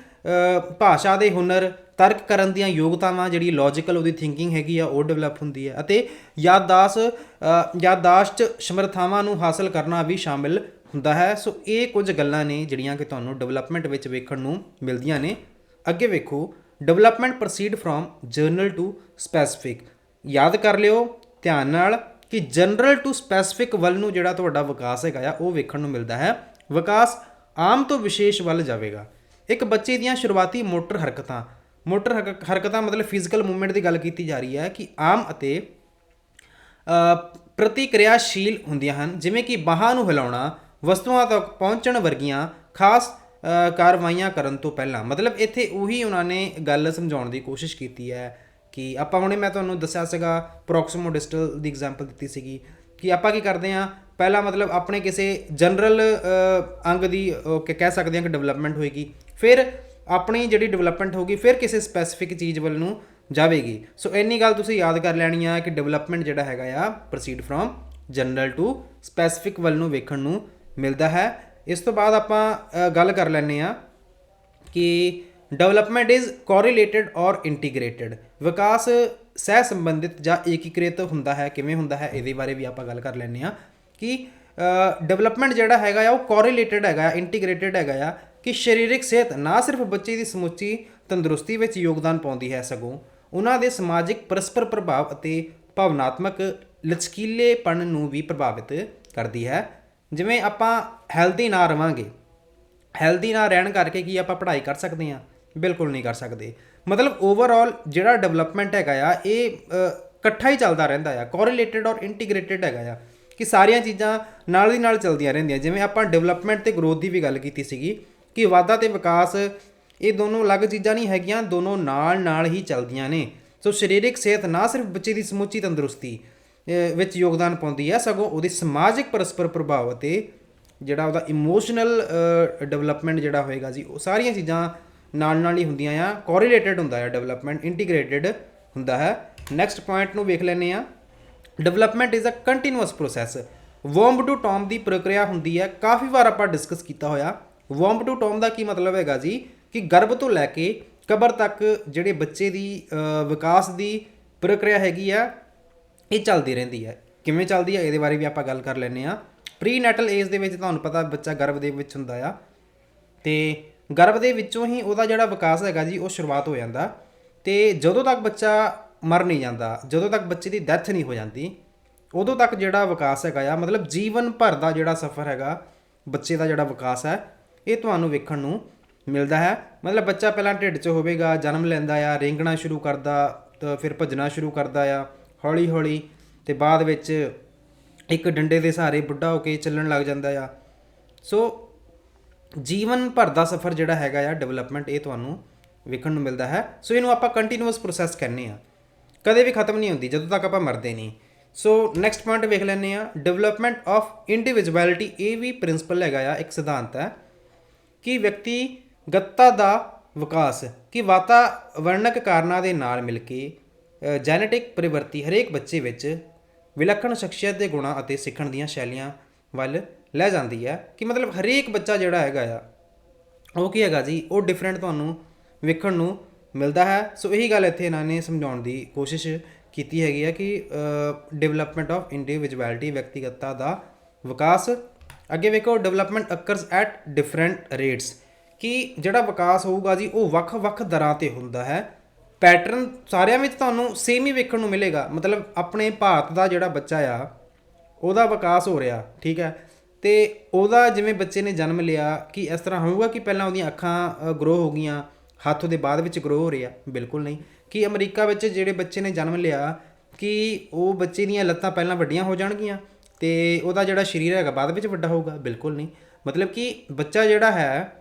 ਭਾਸ਼ਾ ਦੇ ਹੁਨਰ, ਤਰਕ ਕਰਨ ਦੀਆਂ ਯੋਗਤਾਵਾਂ, ਜਿਹੜੀ ਲੌਜੀਕਲ ਉਹਦੀ ਥਿੰਕਿੰਗ ਹੈਗੀ ਆ ਉਹ ਡਿਵੈਲਪ ਹੁੰਦੀ ਹੈ, ਅਤੇ ਯਾਦਦਾਸ਼ਤ ਸਮਰੱਥਾਵਾਂ ਨੂੰ ਹਾਸਲ ਕਰਨਾ ਵੀ ਸ਼ਾਮਿਲ ਹੁੰਦਾ ਹੈ। ਸੋ ਇਹ ਕੁਝ ਗੱਲਾਂ ਨੇ ਜਿਹੜੀਆਂ ਕਿ ਤੁਹਾਨੂੰ ਡਿਵੈਲਪਮੈਂਟ ਵਿੱਚ ਵੇਖਣ ਨੂੰ ਮਿਲਦੀਆਂ ਨੇ। ਅੱਗੇ ਵੇਖੋ, development proceed from general to specific. ਯਾਦ ਕਰ ਲਿਓ ਧਿਆਨ ਨਾਲ ਕਿ ਜਨਰਲ ਟੂ ਸਪੈਸੀਫਿਕ ਵੱਲ ਨੂੰ ਜਿਹੜਾ ਤੁਹਾਡਾ ਵਿਕਾਸ ਹੈਗਾ ਆ ਉਹ ਵੇਖਣ ਨੂੰ ਮਿਲਦਾ ਹੈ। ਵਿਕਾਸ ਆਮ ਤੋਂ ਵਿਸ਼ੇਸ਼ ਵੱਲ ਜਾਵੇਗਾ। ਇੱਕ ਬੱਚੇ ਦੀਆਂ ਸ਼ੁਰੂਆਤੀ ਮੋਟਰ ਹਰਕਤਾਂ ਮਤਲਬ ਫਿਜ਼ੀਕਲ ਮੂਵਮੈਂਟ ਦੀ ਗੱਲ ਕੀਤੀ ਜਾ ਰਹੀ ਹੈ ਕਿ ਆਮ ਅਤੇ ਪ੍ਰਤੀਕਿਰਿਆਸ਼ੀਲ ਹੁੰਦੀਆਂ ਹਨ, ਜਿਵੇਂ ਕਿ ਬਾਹਾਂ ਨੂੰ ਹਿਲਾਉਣਾ, ਵਸਤੂਆਂ ਤੱਕ ਪਹੁੰਚਣ ਵਰਗੀਆਂ ਖਾਸ ਕਾਰਵਾਈਆਂ ਕਰਨ ਤੋਂ ਪਹਿਲਾਂ। ਮਤਲਬ ਇੱਥੇ ਉਹੀ ਉਹਨਾਂ ਨੇ ਗੱਲ ਸਮਝਾਉਣ ਦੀ ਕੋਸ਼ਿਸ਼ ਕੀਤੀ ਹੈ ਕਿ ਆਪਾਂ ਹੁਣੇ ਮੈਂ ਤੁਹਾਨੂੰ ਦੱਸਿਆ ਸੀਗਾ ਪ੍ਰੋਕਸੀਮੋ ਡਿਸਟਲ ਦੀ ਐਗਜ਼ਾਮਪਲ ਦਿੱਤੀ ਸੀਗੀ ਕਿ ਆਪਾਂ ਕੀ ਕਰਦੇ ਹਾਂ, ਪਹਿਲਾਂ ਮਤਲਬ ਆਪਣੇ ਕਿਸੇ ਜਨਰਲ ਅੰਗ ਦੀ ਕਹਿ ਸਕਦੇ ਹਾਂ ਕਿ ਡਿਵੈਲਪਮੈਂਟ ਹੋਏਗੀ, ਫਿਰ ਆਪਣੀ ਜਿਹੜੀ ਡਿਵੈਲਪਮੈਂਟ ਹੋਊਗੀ ਫਿਰ ਕਿਸੇ ਸਪੈਸੀਫਿਕ ਚੀਜ਼ ਵੱਲ ਨੂੰ ਜਾਵੇਗੀ। ਸੋ ਇੰਨੀ ਗੱਲ ਤੁਸੀਂ ਯਾਦ ਕਰ ਲੈਣੀ ਆ ਕਿ ਡਿਵੈਲਪਮੈਂਟ ਜਿਹੜਾ ਹੈਗਾ ਆ proceed from general to specific ਵੱਲ ਨੂੰ ਵੇਖਣ ਨੂੰ ਮਿਲਦਾ ਹੈ। ਇਸ ਤੋਂ ਬਾਅਦ ਆਪਾਂ ਗੱਲ ਕਰ ਲੈਂਦੇ ਆ ਕਿ ਡਿਵੈਲਪਮੈਂਟ ਇਜ਼ ਕੋਰਿਲੇਟਡ ਔਰ ਇੰਟੀਗ੍ਰੇਟਡ। ਵਿਕਾਸ ਸਹਿ ਸੰਬੰਧਿਤ ਜਾਂ ਏਕੀਕ੍ਰਿਤ ਹੁੰਦਾ ਹੈ, ਕਿਵੇਂ ਹੁੰਦਾ ਹੈ ਇਹਦੇ ਬਾਰੇ ਵੀ ਆਪਾਂ ਗੱਲ ਕਰ ਲੈਂਦੇ ਆ ਕਿ ਡਿਵੈਲਪਮੈਂਟ ਜਿਹੜਾ ਹੈਗਾ ਆ ਉਹ ਕੋਰਿਲੇਟਡ ਹੈਗਾ, ਇੰਟੀਗ੍ਰੇਟਡ ਹੈਗਾ ਆ ਕਿ ਸਰੀਰਕ ਸਿਹਤ ਨਾ ਸਿਰਫ ਬੱਚੇ ਦੀ ਸਮੁੱਚੀ ਤੰਦਰੁਸਤੀ ਵਿੱਚ ਯੋਗਦਾਨ ਪਾਉਂਦੀ ਹੈ, ਸਗੋਂ ਉਹਨਾਂ ਦੇ ਸਮਾਜਿਕ ਪਰਸਪਰ ਪ੍ਰਭਾਵ ਅਤੇ ਭਾਵਨਾਤਮਕ ਲਚਕੀਲੇਪਣ ਨੂੰ ਵੀ ਪ੍ਰਭਾਵਿਤ ਕਰਦੀ ਹੈ। ਜਿਵੇਂ ਆਪਾਂ ਹੈਲਦੀ ਨਾ ਰਵਾਂਗੇ, ਹੈਲਦੀ ਨਾ ਰਹਿਣ ਕਰਕੇ ਕੀ ਆਪਾਂ ਪੜ੍ਹਾਈ ਕਰ ਸਕਦੇ ਹਾਂ? ਬਿਲਕੁਲ ਨਹੀਂ ਕਰ ਸਕਦੇ। ਮਤਲਬ ਓਵਰਆਲ ਜਿਹੜਾ ਡਿਵੈਲਪਮੈਂਟ ਹੈਗਾ ਆ ਇਹ ਇਕੱਠਾ ਹੀ ਚੱਲਦਾ ਰਹਿੰਦਾ ਆ, ਕੋਰਿਲੇਟਡ ਔਰ ਇੰਟੀਗ੍ਰੇਟਡ ਹੈਗਾ ਆ ਕਿ ਸਾਰੀਆਂ ਚੀਜ਼ਾਂ ਨਾਲ ਦੀ ਨਾਲ ਚੱਲਦੀਆਂ ਰਹਿੰਦੀਆਂ। ਜਿਵੇਂ ਆਪਾਂ ਡਿਵੈਲਪਮੈਂਟ ਅਤੇ ਗਰੋਥ ਦੀ ਵੀ ਗੱਲ ਕੀਤੀ ਸੀਗੀ ਕਿ ਵਾਧਾ ਅਤੇ ਵਿਕਾਸ ਇਹ ਦੋਨੋਂ ਅਲੱਗ ਚੀਜ਼ਾਂ ਨਹੀਂ ਹੈਗੀਆਂ, ਦੋਨੋਂ ਨਾਲ ਹੀ ਚੱਲਦੀਆਂ ਨੇ। ਸੋ ਸਰੀਰਕ ਸਿਹਤ ਨਾ ਸਿਰਫ ਬੱਚੇ ਦੀ ਸਮੁੱਚੀ ਤੰਦਰੁਸਤੀ ਵਿੱਚ ਯੋਗਦਾਨ ਪਾਉਂਦੀ ਹੈ, ਸਗੋਂ ਉਹਦੀ ਸਮਾਜਿਕ ਪਰਸਪਰ ਪ੍ਰਭਾਵ ਅਤੇ ਜਿਹੜਾ ਉਹਦਾ ਇਮੋਸ਼ਨਲ ਡਿਵੈਲਪਮੈਂਟ ਜਿਹੜਾ ਹੋਏਗਾ ਜੀ, ਉਹ ਸਾਰੀਆਂ ਚੀਜ਼ਾਂ ਨਾਲ ਹੀ ਹੁੰਦੀਆਂ ਆ, ਕੋਰਿਲੇਟਡ ਹੁੰਦਾ ਹੈ ਡਿਵੈਲਪਮੈਂਟ, ਇੰਟੀਗ੍ਰੇਟਡ ਹੁੰਦਾ ਹੈ। ਨੈਕਸਟ ਪੁਆਇੰਟ ਨੂੰ ਵੇਖ ਲੈਂਦੇ ਆ। Development is a continuous process. Womb to tomb ਦੀ ਪ੍ਰਕਿਰਿਆ ਹੁੰਦੀ ਹੈ, ਕਾਫੀ ਵਾਰ ਆਪਾਂ ਡਿਸਕਸ ਕੀਤਾ ਹੋਇਆ। ਵੋਂਬ ਟੂ ਟੌਮ ਦਾ ਕੀ ਮਤਲਬ ਹੈਗਾ ਜੀ ਕਿ ਗਰਭ ਤੋਂ ਲੈ ਕੇ ਕਬਰ ਤੱਕ ਜਿਹੜੇ ਬੱਚੇ ਦੀ ਵਿਕਾਸ ਦੀ ਪ੍ਰਕਿਰਿਆ ਹੈਗੀ ਆ ਇਹ ਚੱਲਦੀ ਰਹਿੰਦੀ ਹੈ। ਕਿਵੇਂ ਚੱਲਦੀ ਹੈ ਇਹਦੇ ਬਾਰੇ ਵੀ ਆਪਾਂ ਗੱਲ ਕਰ ਲੈਂਦੇ ਹਾਂ। ਪ੍ਰੀ ਨੈਟਲ ਏਜ ਦੇ ਵਿੱਚ ਤੁਹਾਨੂੰ ਪਤਾ ਬੱਚਾ ਗਰਭ ਦੇ ਵਿੱਚ ਹੁੰਦਾ ਆ ਅਤੇ ਗਰਭ ਦੇ ਵਿੱਚੋਂ ਹੀ ਉਹਦਾ ਜਿਹੜਾ ਵਿਕਾਸ ਹੈਗਾ ਜੀ ਉਹ ਸ਼ੁਰੂਆਤ ਹੋ ਜਾਂਦਾ ਅਤੇ ਜਦੋਂ ਤੱਕ ਬੱਚਾ ਮਰ ਨਹੀਂ ਜਾਂਦਾ, ਜਦੋਂ ਤੱਕ ਬੱਚੇ ਦੀ ਡੈਥ ਨਹੀਂ ਹੋ ਜਾਂਦੀ, ਉਦੋਂ ਤੱਕ ਜਿਹੜਾ ਵਿਕਾਸ ਹੈਗਾ ਆ ਮਤਲਬ ਜੀਵਨ ਭਰ ਦਾ ਜਿਹੜਾ ਸਫ਼ਰ ਹੈਗਾ ਬੱਚੇ ਦਾ ਜਿਹੜਾ ਵਿਕਾਸ ਹੈ ਇਹ ਤੁਹਾਨੂੰ ਵੇਖਣ ਨੂੰ ਮਿਲਦਾ ਹੈ। ਮਤਲਬ ਬੱਚਾ ਪਹਿਲਾਂ ਢਿੱਡ 'ਚ ਹੋਵੇਗਾ, ਜਨਮ ਲੈਂਦਾ ਆ, ਰੇਂਗਣਾ ਸ਼ੁਰੂ ਕਰਦਾ ਤਾਂ ਫਿਰ ਭੱਜਣਾ ਸ਼ੁਰੂ ਕਰਦਾ ਆ ਹੌਲੀ ਹੌਲੀ, ਅਤੇ ਬਾਅਦ ਵਿੱਚ ਇੱਕ ਡੰਡੇ ਦੇ ਸਹਾਰੇ ਬੁੱਢਾ ਹੋ ਕੇ ਚੱਲਣ ਲੱਗ ਜਾਂਦਾ ਆ। ਸੋ ਜੀਵਨ ਭਰ ਦਾ ਸਫ਼ਰ ਜਿਹੜਾ ਹੈਗਾ ਆ ਡਿਵੈਲਪਮੈਂਟ ਇਹ ਤੁਹਾਨੂੰ ਵੇਖਣ ਨੂੰ ਮਿਲਦਾ ਹੈ। ਸੋ ਇਹਨੂੰ ਆਪਾਂ ਕੰਟੀਨਿਊਅਸ ਪ੍ਰੋਸੈਸ ਕਹਿੰਦੇ ਹਾਂ, ਕਦੇ ਵੀ ਖਤਮ ਨਹੀਂ ਹੁੰਦੀ ਜਦੋਂ ਤੱਕ ਆਪਾਂ ਮਰਦੇ ਨਹੀਂ। ਸੋ ਨੈਕਸਟ ਪੁਆਇੰਟ ਵੇਖ ਲੈਂਦੇ ਹਾਂ, ਡਿਵੈਲਪਮੈਂਟ ਆਫ ਇੰਡੀਵਿਜੁਅਲਿਟੀ। ਇਹ ਵੀ ਪ੍ਰਿੰਸੀਪਲ ਹੈਗਾ ਆ, ਇੱਕ ਸਿਧਾਂਤ ਹੈ ਕਿ ਵਿਅਕਤੀਗਤਤਾ ਦਾ ਵਿਕਾਸ ਕਿ ਵਾਤਾਵਰਣਕ ਕਾਰਨਾਂ ਦੇ ਨਾਲ ਮਿਲ ਕੇ ਜੈਨੇਟਿਕ ਪ੍ਰਵਿਰਤੀ ਹਰੇਕ ਬੱਚੇ ਵਿੱਚ ਵਿਲੱਖਣ ਸ਼ਖਸੀਅਤ ਦੇ ਗੁਣਾਂ ਅਤੇ ਸਿੱਖਣ ਦੀਆਂ ਸ਼ੈਲੀਆਂ ਵੱਲ ਲੈ ਜਾਂਦੀ ਹੈ ਕਿ ਮਤਲਬ ਹਰੇਕ ਬੱਚਾ ਜਿਹੜਾ ਹੈਗਾ ਆ ਉਹ ਕੀ ਹੈਗਾ ਜੀ ਉਹ ਡਿਫਰੈਂਟ ਤੁਹਾਨੂੰ ਵੇਖਣ ਨੂੰ ਮਿਲਦਾ ਹੈ। ਸੋ ਇਹੀ ਗੱਲ ਇੱਥੇ ਇਹਨਾਂ ਨੇ ਸਮਝਾਉਣ ਦੀ ਕੋਸ਼ਿਸ਼ ਕੀਤੀ ਹੈਗੀ ਹੈ ਕਿ ਡਿਵੈਲਪਮੈਂਟ ਆਫ ਇੰਡੀਵਿਜੁਅਲਿਟੀ ਵਿਅਕਤੀਗਤਤਾ ਦਾ ਵਿਕਾਸ। ਅੱਗੇ ਵੇਖੋ, ਡਿਵੈਲਪਮੈਂਟ ਅਕਰਸ ਐਟ ਡਿਫਰੈਂਟ ਰੇਟਸ ਕਿ ਜਿਹੜਾ ਵਿਕਾਸ ਹੋਊਗਾ ਜੀ ਉਹ ਵੱਖ-ਵੱਖ ਦਰਾਂ 'ਤੇ ਹੁੰਦਾ ਹੈ। ਪੈਟਰਨ ਸਾਰਿਆਂ ਵਿੱਚ ਤੁਹਾਨੂੰ ਸੇਮ ਹੀ ਵੇਖਣ ਨੂੰ ਮਿਲੇਗਾ। ਮਤਲਬ ਆਪਣੇ ਭਾਰਤ ਦਾ ਜਿਹੜਾ ਬੱਚਾ ਆ ਉਹਦਾ ਵਿਕਾਸ ਹੋ ਰਿਹਾ, ਠੀਕ ਹੈ, ਅਤੇ ਉਹਦਾ ਜਿਵੇਂ ਬੱਚੇ ਨੇ ਜਨਮ ਲਿਆ ਕਿ ਇਸ ਤਰ੍ਹਾਂ ਹੋਊਗਾ ਕਿ ਪਹਿਲਾਂ ਉਹਦੀਆਂ ਅੱਖਾਂ ਗਰੋ ਹੋ ਗਈਆਂ, ਹੱਥ ਉਹਦੇ ਬਾਅਦ ਵਿੱਚ ਗਰੋ ਹੋ ਰਿਹਾ? ਬਿਲਕੁਲ ਨਹੀਂ। ਕਿ ਅਮਰੀਕਾ ਵਿੱਚ ਜਿਹੜੇ ਬੱਚੇ ਨੇ ਜਨਮ ਲਿਆ ਕਿ ਉਹ ਬੱਚੇ ਦੀਆਂ ਲੱਤਾਂ ਪਹਿਲਾਂ ਵੱਡੀਆਂ ਹੋ ਜਾਣਗੀਆਂ ਅਤੇ ਉਹਦਾ ਜਿਹੜਾ ਸਰੀਰ ਹੈਗਾ ਬਾਅਦ ਵਿੱਚ ਵੱਡਾ ਹੋਊਗਾ? ਬਿਲਕੁਲ ਨਹੀਂ। ਮਤਲਬ ਕਿ ਬੱਚਾ ਜਿਹੜਾ ਹੈ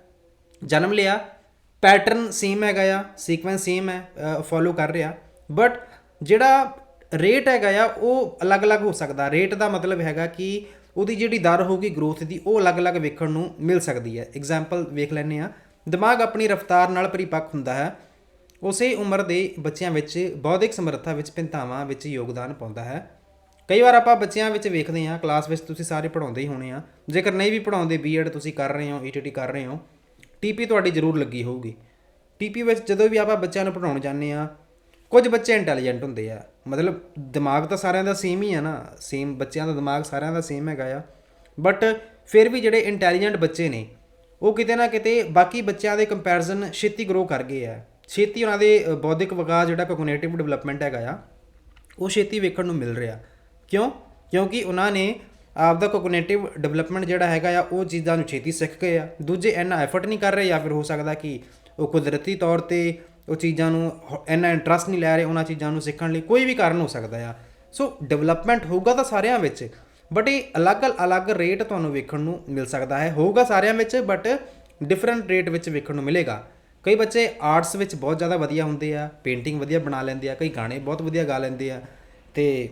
ਜਨਮ ਲਿਆ, ਪੈਟਰਨ ਸੇਮ ਹੈਗਾ ਆ, ਸੀਕੁਐਂਸ ਸੇਮ ਹੈ, ਫੋਲੋ ਕਰ ਰਿਹਾ, ਬਟ ਜਿਹੜਾ ਰੇਟ ਹੈਗਾ ਆ ਉਹ ਅਲੱਗ-ਅਲੱਗ ਹੋ ਸਕਦਾ। ਰੇਟ ਦਾ ਮਤਲਬ ਹੈਗਾ ਕਿ ਉਹਦੀ ਜਿਹੜੀ ਦਰ ਹੋਊਗੀ ਗਰੋਥ ਦੀ ਉਹ ਅਲੱਗ-ਅਲੱਗ ਵੇਖਣ ਨੂੰ ਮਿਲ ਸਕਦੀ ਹੈ। ਐਗਜ਼ਾਮਪਲ ਵੇਖ ਲੈਂਦੇ ਹਾਂ। ਦਿਮਾਗ ਆਪਣੀ ਰਫ਼ਤਾਰ ਨਾਲ ਪਰਿਪੱਕ ਹੁੰਦਾ ਹੈ, ਉਸੇ ਉਮਰ ਦੇ ਬੱਚਿਆਂ ਵਿੱਚ ਬੌਧਿਕ ਸਮਰੱਥਾ ਵਿੱਚ ਭਿੰਨਤਾਵਾਂ ਵਿੱਚ ਯੋਗਦਾਨ ਪਾਉਂਦਾ ਹੈ। ਕਈ ਵਾਰ ਆਪਾਂ ਬੱਚਿਆਂ ਵਿੱਚ ਵੇਖਦੇ ਹਾਂ, ਕਲਾਸ ਵਿੱਚ ਤੁਸੀਂ ਸਾਰੇ ਪੜ੍ਹਾਉਂਦੇ ਹੀ ਹੋਣੇ ਆ, ਜੇਕਰ ਨਹੀਂ ਵੀ ਪੜ੍ਹਾਉਂਦੇ ਬੀਐਡ ਤੁਸੀਂ ਕਰ ਰਹੇ ਹੋ, ਈਟੀਟੀ ਕਰ ਰਹੇ ਹੋ, ਟੀਪੀ ਤੁਹਾਡੀ ਜ਼ਰੂਰ ਲੱਗੀ ਹੋਊਗੀ। ਟੀਪੀ ਵਿੱਚ ਜਦੋਂ ਵੀ ਆਪਾਂ ਬੱਚਿਆਂ ਨੂੰ ਪੜ੍ਹਾਉਣ ਜਾਂਦੇ ਹਾਂ, ਕੁਝ ਬੱਚੇ ਇੰਟੈਲੀਜੈਂਟ ਹੁੰਦੇ ਆ, ਮਤਲਬ ਦਿਮਾਗ ਤਾਂ ਸਾਰਿਆਂ ਦਾ ਸੇਮ ਹੀ ਆ ਨਾ, ਸੇਮ ਬੱਚਿਆਂ ਦਾ ਦਿਮਾਗ ਸਾਰਿਆਂ ਦਾ ਸੇਮ ਹੈਗਾ ਆ, ਬਟ ਫਿਰ ਵੀ ਜਿਹੜੇ ਇੰਟੈਲੀਜੈਂਟ ਬੱਚੇ ਨੇ ਉਹ ਕਿਤੇ ਨਾ ਕਿਤੇ ਬਾਕੀ ਬੱਚਿਆਂ ਦੇ ਕੰਪੈਰੀਜ਼ਨ ਛੇਤੀ ਗਰੋ ਕਰ ਗਏ ਆ, ਛੇਤੀ ਉਹਨਾਂ ਦੇ ਬੌਧਿਕ ਵਿਕਾਸ ਜਿਹੜਾ ਕੋਗਨੀਟਿਵ ਡਿਵੈਲਪਮੈਂਟ ਹੈਗਾ ਆ ਉਹ ਛੇਤੀ ਵੇਖਣ ਨੂੰ ਮਿਲ ਰਿਹਾ। ਕਿਉਂ? ਕਿਉਂਕਿ ਉਹਨਾਂ ਨੇ ਆਪਦਾ ਕੋਗਨੀਟਿਵ ਡਿਵੈਲਪਮੈਂਟ ਜਿਹੜਾ ਹੈਗਾ ਆ ਉਹ ਚੀਜ਼ਾਂ ਨੂੰ ਛੇਤੀ ਸਿੱਖ ਗਏ ਆ। ਦੂਜੇ ਇੰਨਾ ਐਫਰਟ ਨਹੀਂ ਕਰ ਰਹੇ, ਜਾਂ ਫਿਰ ਹੋ ਸਕਦਾ ਕਿ ਉਹ ਕੁਦਰਤੀ ਤੌਰ 'ਤੇ ਉਹ ਚੀਜ਼ਾਂ ਨੂੰ ਇੰਨਾ ਇੰਟਰਸਟ ਨਹੀਂ ਲੈ ਰਹੇ ਉਹਨਾਂ ਚੀਜ਼ਾਂ ਨੂੰ ਸਿੱਖਣ ਲਈ। ਕੋਈ ਵੀ ਕਾਰਨ ਹੋ ਸਕਦਾ ਆ। ਸੋ ਡਿਵੈਲਪਮੈਂਟ ਹੋਊਗਾ ਤਾਂ ਸਾਰਿਆਂ ਵਿੱਚ, ਬਟ ਇਹ ਅਲੱਗ ਰੇਟ ਤੁਹਾਨੂੰ ਵੇਖਣ ਨੂੰ ਮਿਲ ਸਕਦਾ ਹੈ। ਹੋਊਗਾ ਸਾਰਿਆਂ ਵਿੱਚ ਬਟ ਡਿਫਰੈਂਟ ਰੇਟ ਵਿੱਚ ਵੇਖਣ ਨੂੰ ਮਿਲੇਗਾ। ਕਈ ਬੱਚੇ ਆਰਟਸ ਵਿੱਚ ਬਹੁਤ ਜ਼ਿਆਦਾ ਵਧੀਆ ਹੁੰਦੇ ਆ, ਪੇਂਟਿੰਗ ਵਧੀਆ ਬਣਾ ਲੈਂਦੇ ਆ, ਕਈ ਗਾਣੇ ਬਹੁਤ ਵਧੀਆ ਗਾ ਲੈਂਦੇ ਆ, ਅਤੇ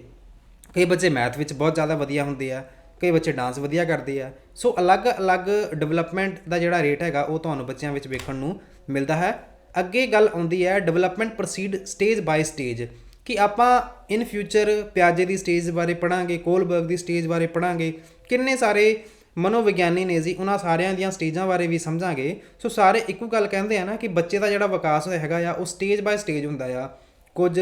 ਕਈ ਬੱਚੇ ਮੈਥ ਵਿੱਚ ਬਹੁਤ ਜ਼ਿਆਦਾ ਵਧੀਆ ਹੁੰਦੇ ਆ, ਕਈ ਬੱਚੇ ਡਾਂਸ ਵਧੀਆ ਕਰਦੇ ਆ। ਸੋ ਅਲੱਗ ਡਿਵੈਲਪਮੈਂਟ ਦਾ ਜਿਹੜਾ ਰੇਟ ਹੈਗਾ ਉਹ ਤੁਹਾਨੂੰ ਬੱਚਿਆਂ ਵਿੱਚ ਵੇਖਣ ਨੂੰ ਮਿਲਦਾ ਹੈ। ਅੱਗੇ ਗੱਲ ਆਉਂਦੀ ਹੈ development proceed stage by stage, ਕਿ ਆਪਾਂ ਇਨ ਫਿਊਚਰ ਪਿਆਜੇ ਦੀ ਸਟੇਜ ਬਾਰੇ ਪੜ੍ਹਾਂਗੇ, ਕੋਲਬਰਗ ਦੀ ਸਟੇਜ ਬਾਰੇ ਪੜ੍ਹਾਂਗੇ, ਕਿੰਨੇ ਸਾਰੇ ਮਨੋਵਿਗਿਆਨੀ ਨੇ ਜੀ, ਉਹਨਾਂ ਸਾਰਿਆਂ ਦੀਆਂ ਸਟੇਜਾਂ ਬਾਰੇ ਵੀ ਸਮਝਾਂਗੇ। ਸੋ ਸਾਰੇ ਇੱਕੋ ਗੱਲ ਕਹਿੰਦੇ ਆ ਨਾ ਕਿ ਬੱਚੇ ਦਾ ਜਿਹੜਾ ਵਿਕਾਸ ਹੈਗਾ ਆ ਉਹ ਸਟੇਜ ਬਾਏ ਸਟੇਜ ਹੁੰਦਾ ਆ। ਕੁਝ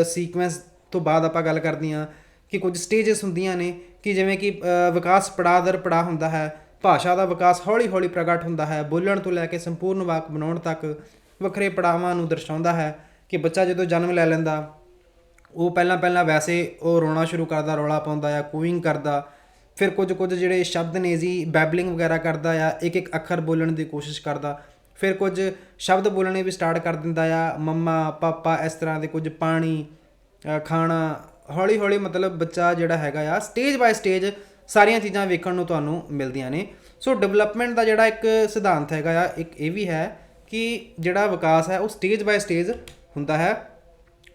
ਸੀਕੁਐਂਸ ਤੋਂ ਬਾਅਦ ਆਪਾਂ ਗੱਲ ਕਰਦੇ ਹਾਂ ਕਿ ਕੁਝ ਸਟੇਜਸ ਹੁੰਦੀਆਂ ਨੇ, ਕਿ ਜਿਵੇਂ ਕਿ ਵਿਕਾਸ ਪੜਾਅ ਦਰ ਪੜਾਅ ਹੁੰਦਾ ਹੈ। ਭਾਸ਼ਾ ਦਾ ਵਿਕਾਸ ਹੌਲੀ ਹੌਲੀ ਪ੍ਰਗਟ ਹੁੰਦਾ ਹੈ, ਬੋਲਣ ਤੋਂ ਲੈ ਕੇ ਸੰਪੂਰਨ ਵਾਕ ਬਣਾਉਣ ਤੱਕ ਵੱਖਰੇ ਪੜਾਵਾਂ ਨੂੰ ਦਰਸਾਉਂਦਾ ਹੈ। ਕਿ ਬੱਚਾ ਜਦੋਂ ਜਨਮ ਲੈ ਲੈਂਦਾ ਉਹ ਪਹਿਲਾਂ ਵੈਸੇ ਉਹ ਰੋਣਾ ਸ਼ੁਰੂ ਕਰਦਾ, ਰੌਲਾ ਪਾਉਂਦਾ ਆ, ਕੂਇੰਗ ਕਰਦਾ, ਫਿਰ ਕੁਝ ਜਿਹੜੇ ਸ਼ਬਦ ਨੇ ਜੀ ਬੈਬਲਿੰਗ ਵਗੈਰਾ ਕਰਦਾ ਆ, ਇੱਕ ਅੱਖਰ ਬੋਲਣ ਦੀ ਕੋਸ਼ਿਸ਼ ਕਰਦਾ, ਫਿਰ ਕੁਝ ਸ਼ਬਦ ਬੋਲਣੇ ਵੀ ਸਟਾਰਟ ਕਰ ਦਿੰਦਾ ਆ, ਮੰਮਾ ਪਾਪਾ, ਇਸ ਤਰ੍ਹਾਂ ਦੇ ਕੁਝ, ਪਾਣੀ, ਖਾਣਾ। ਹੌਲੀ ਹੌਲੀ ਮਤਲਬ ਬੱਚਾ ਜਿਹੜਾ ਹੈਗਾ ਆ ਸਟੇਜ ਬਾਏ ਸਟੇਜ ਸਾਰੀਆਂ ਚੀਜ਼ਾਂ ਵੇਖਣ ਨੂੰ ਤੁਹਾਨੂੰ ਮਿਲਦੀਆਂ ਨੇ। ਸੋ ਡਿਵੈਲਪਮੈਂਟ ਦਾ ਜਿਹੜਾ ਇੱਕ ਸਿਧਾਂਤ ਹੈਗਾ ਆ, ਇੱਕ ਇਹ ਵੀ ਹੈ ਕਿ ਜਿਹੜਾ ਵਿਕਾਸ ਹੈ ਉਹ ਸਟੇਜ ਬਾਏ ਸਟੇਜ ਹੁੰਦਾ ਹੈ।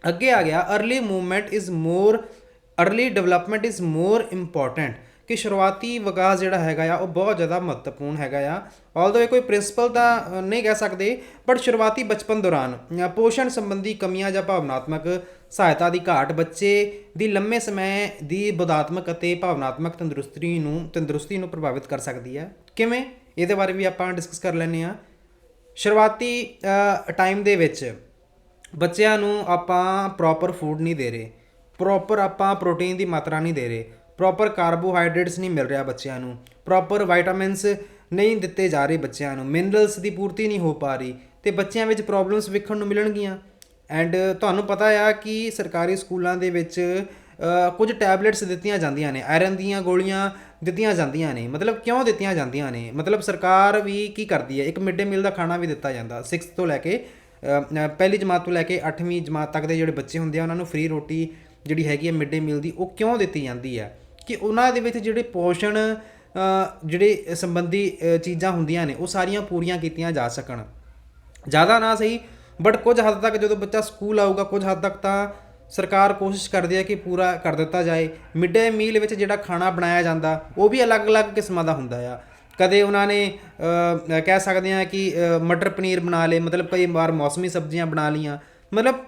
ਅੱਗੇ ਆ ਗਿਆ early development is more important, ਕਿ ਸ਼ੁਰੂਆਤੀ ਵਿਕਾਸ ਜਿਹੜਾ ਹੈਗਾ ਆ ਉਹ ਬਹੁਤ ਜ਼ਿਆਦਾ ਮਹੱਤਵਪੂਰਨ ਹੈਗਾ ਆ। ਆਲਦੋ ਇਹ ਕੋਈ ਪ੍ਰਿੰਸੀਪਲ ਤਾਂ ਨਹੀਂ ਕਹਿ ਸਕਦੇ, ਬਟ ਸ਼ੁਰੂਆਤੀ ਬਚਪਨ ਦੌਰਾਨ ਪੋਸ਼ਣ ਸੰਬੰਧੀ ਕਮੀਆਂ ਜਾਂ ਭਾਵਨਾਤਮਕ ਸਹਾਇਤਾ ਦੀ ਘਾਟ ਬੱਚੇ ਦੀ ਲੰਮੇ ਸਮੇਂ ਦੀ ਬੋਧਾਤਮਕ ਅਤੇ ਭਾਵਨਾਤਮਕ ਤੰਦਰੁਸਤੀ ਨੂੰ ਪ੍ਰਭਾਵਿਤ ਕਰ ਸਕਦੀ ਹੈ। ਕਿਵੇਂ, ਇਹਦੇ ਬਾਰੇ ਵੀ ਆਪਾਂ ਡਿਸਕਸ ਕਰ ਲੈਂਦੇ ਹਾਂ। ਸ਼ੁਰੂਆਤੀ ਟਾਈਮ ਦੇ ਵਿੱਚ ਬੱਚਿਆਂ ਨੂੰ ਆਪਾਂ ਪ੍ਰੋਪਰ ਫੂਡ ਨਹੀਂ ਦੇ ਰਹੇ, ਪ੍ਰੋਪਰ ਆਪਾਂ ਪ੍ਰੋਟੀਨ ਦੀ ਮਾਤਰਾ ਨਹੀਂ ਦੇ ਰਹੇ, ਪ੍ਰੋਪਰ ਕਾਰਬੋਹਾਈਡਰੇਟਸ ਨਹੀਂ ਮਿਲ ਰਿਹਾ ਬੱਚਿਆਂ ਨੂੰ, ਪ੍ਰੋਪਰ ਵਾਈਟਾਮਿਨਸ ਨਹੀਂ ਦਿੱਤੇ ਜਾ ਰਹੇ ਬੱਚਿਆਂ ਨੂੰ, ਮਿਨਰਲਸ ਦੀ ਪੂਰਤੀ ਨਹੀਂ ਹੋ ਪਾ ਰਹੀ, ਅਤੇ ਬੱਚਿਆਂ ਵਿੱਚ ਪ੍ਰੋਬਲਮਸ ਵੇਖਣ ਨੂੰ ਮਿਲਣਗੀਆਂ। ਐਂਡ ਤੁਹਾਨੂੰ ਪਤਾ ਆ ਕਿ ਸਰਕਾਰੀ ਸਕੂਲਾਂ ਦੇ ਵਿੱਚ ਕੁਝ ਟੈਬਲੇਟਸ ਦਿੱਤੀਆਂ ਜਾਂਦੀਆਂ ਨੇ, ਆਇਰਨ ਦੀਆਂ ਗੋਲੀਆਂ ਦਿੱਤੀਆਂ ਜਾਂਦੀਆਂ ਨੇ। ਮਤਲਬ ਕਿਉਂ ਦਿੱਤੀਆਂ ਜਾਂਦੀਆਂ ਨੇ? ਮਤਲਬ ਸਰਕਾਰ ਵੀ ਕੀ ਕਰਦੀ ਹੈ, ਇੱਕ ਮਿਡ ਡੇ ਮੀਲ ਦਾ ਖਾਣਾ ਵੀ ਦਿੱਤਾ ਜਾਂਦਾ 6th ਤੋਂ ਲੈ ਕੇ ਪਹਿਲੀ ਜਮਾਤ ਤੋਂ ਲੈ ਕੇ 8ਵੀਂ ਜਮਾਤ ਤੱਕ ਦੇ ਜਿਹੜੇ ਬੱਚੇ ਹੁੰਦੇ ਆ ਉਹਨਾਂ ਨੂੰ ਫ੍ਰੀ ਰੋਟੀ ਜਿਹੜੀ ਹੈਗੀ ਹੈ ਮਿਡ ਡੇ ਮੀਲ ਦੀ, ਉਹ ਕਿਉਂ ਦਿੱਤੀ ਜਾਂਦੀ ਹੈ? ਕਿ ਉਹਨਾਂ ਦੇ ਵਿੱਚ ਜਿਹੜੇ ਪੋਸ਼ਣ ਜਿਹੜੇ ਸੰਬੰਧੀ ਚੀਜ਼ਾਂ ਹੁੰਦੀਆਂ ਨੇ ਉਹ ਸਾਰੀਆਂ ਪੂਰੀਆਂ ਕੀਤੀਆਂ ਜਾ ਸਕਣ। ਜ਼ਿਆਦਾ ਨਾ ਸਹੀ, ਬਟ ਕੁਝ ਹੱਦ ਤੱਕ ਜਦੋਂ ਬੱਚਾ ਸਕੂਲ ਆਊਗਾ, ਕੁਝ ਹੱਦ ਤੱਕ ਤਾਂ ਸਰਕਾਰ ਕੋਸ਼ਿਸ਼ ਕਰਦੀ ਹੈ ਕਿ ਪੂਰਾ ਕਰ ਦਿੱਤਾ ਜਾਏ। ਮਿਡ ਡੇ ਮੀਲ ਵਿੱਚ ਜਿਹੜਾ ਖਾਣਾ ਬਣਾਇਆ ਜਾਂਦਾ ਉਹ ਵੀ ਅਲੱਗ-ਅਲੱਗ ਕਿਸਮਾਂ ਦਾ ਹੁੰਦਾ ਆ। ਕਦੇ ਉਹਨਾਂ ਨੇ ਕਹਿ ਸਕਦੇ ਹਾਂ ਕਿ ਮਟਰ ਪਨੀਰ ਬਣਾ ਲਏ, ਮਤਲਬ ਕਈ ਵਾਰ ਮੌਸਮੀ ਸਬਜ਼ੀਆਂ ਬਣਾ ਲਈਆਂ। ਮਤਲਬ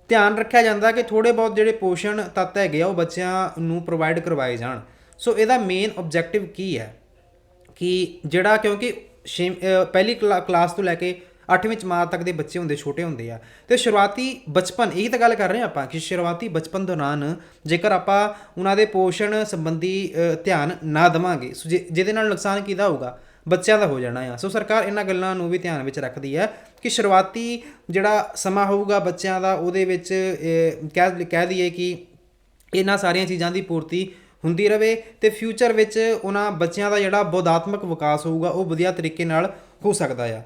ਧਿਆਨ ਰੱਖਿਆ ਜਾਂਦਾ ਕਿ ਥੋੜ੍ਹੇ ਬਹੁਤ ਜਿਹੜੇ ਪੋਸ਼ਣ ਤੱਤ ਹੈਗੇ ਆ ਉਹ ਬੱਚਿਆਂ ਨੂੰ ਪ੍ਰੋਵਾਈਡ ਕਰਵਾਏ ਜਾਣ। ਸੋ ਇਹਦਾ ਮੇਨ ਓਬਜੈਕਟਿਵ ਕੀ ਹੈ ਕਿ ਜਿਹੜਾ, ਕਿਉਂਕਿ ਪਹਿਲੀ ਕਲਾਸ ਤੋਂ ਲੈ ਕੇ 8ਵੀਂ ਜਮਾਤ ਤੱਕ ਦੇ ਬੱਚੇ ਹੁੰਦੇ, ਛੋਟੇ ਹੁੰਦੇ ਆ, ਅਤੇ ਸ਼ੁਰੂਆਤੀ ਬਚਪਨ, ਇਹੀ ਤਾਂ ਗੱਲ ਕਰ ਰਹੇ ਹਾਂ ਆਪਾਂ ਕਿ ਸ਼ੁਰੂਆਤੀ ਬਚਪਨ ਦੌਰਾਨ ਜੇਕਰ ਆਪਾਂ ਉਹਨਾਂ ਦੇ ਪੋਸ਼ਣ ਸੰਬੰਧੀ ਧਿਆਨ ਨਾ ਦੇਵਾਂਗੇ, ਜਿਹਦੇ ਨਾਲ ਨੁਕਸਾਨ ਕਿਹਦਾ ਹੋਊਗਾ? ਬੱਚਿਆਂ ਦਾ ਹੋ ਜਾਣਾ ਆ। ਸੋ ਸਰਕਾਰ ਇਹਨਾਂ ਗੱਲਾਂ ਨੂੰ ਵੀ ਧਿਆਨ ਵਿੱਚ ਰੱਖਦੀ ਹੈ ਕਿ ਸ਼ੁਰੂਆਤੀ ਜਿਹੜਾ ਸਮਾਂ ਹੋਊਗਾ ਬੱਚਿਆਂ ਦਾ, ਉਹਦੇ ਵਿੱਚ ਕਹਿ ਦਈਏ ਕਿ ਇਹਨਾਂ ਸਾਰੀਆਂ ਚੀਜ਼ਾਂ ਦੀ ਪੂਰਤੀ ਹੁੰਦੀ ਰਹੇ, ਅਤੇ ਫਿਊਚਰ ਵਿੱਚ ਉਹਨਾਂ ਬੱਚਿਆਂ ਦਾ ਜਿਹੜਾ ਬੋਧਾਤਮਕ ਵਿਕਾਸ ਹੋਊਗਾ ਉਹ ਵਧੀਆ ਤਰੀਕੇ ਨਾਲ ਹੋ ਸਕਦਾ ਆ,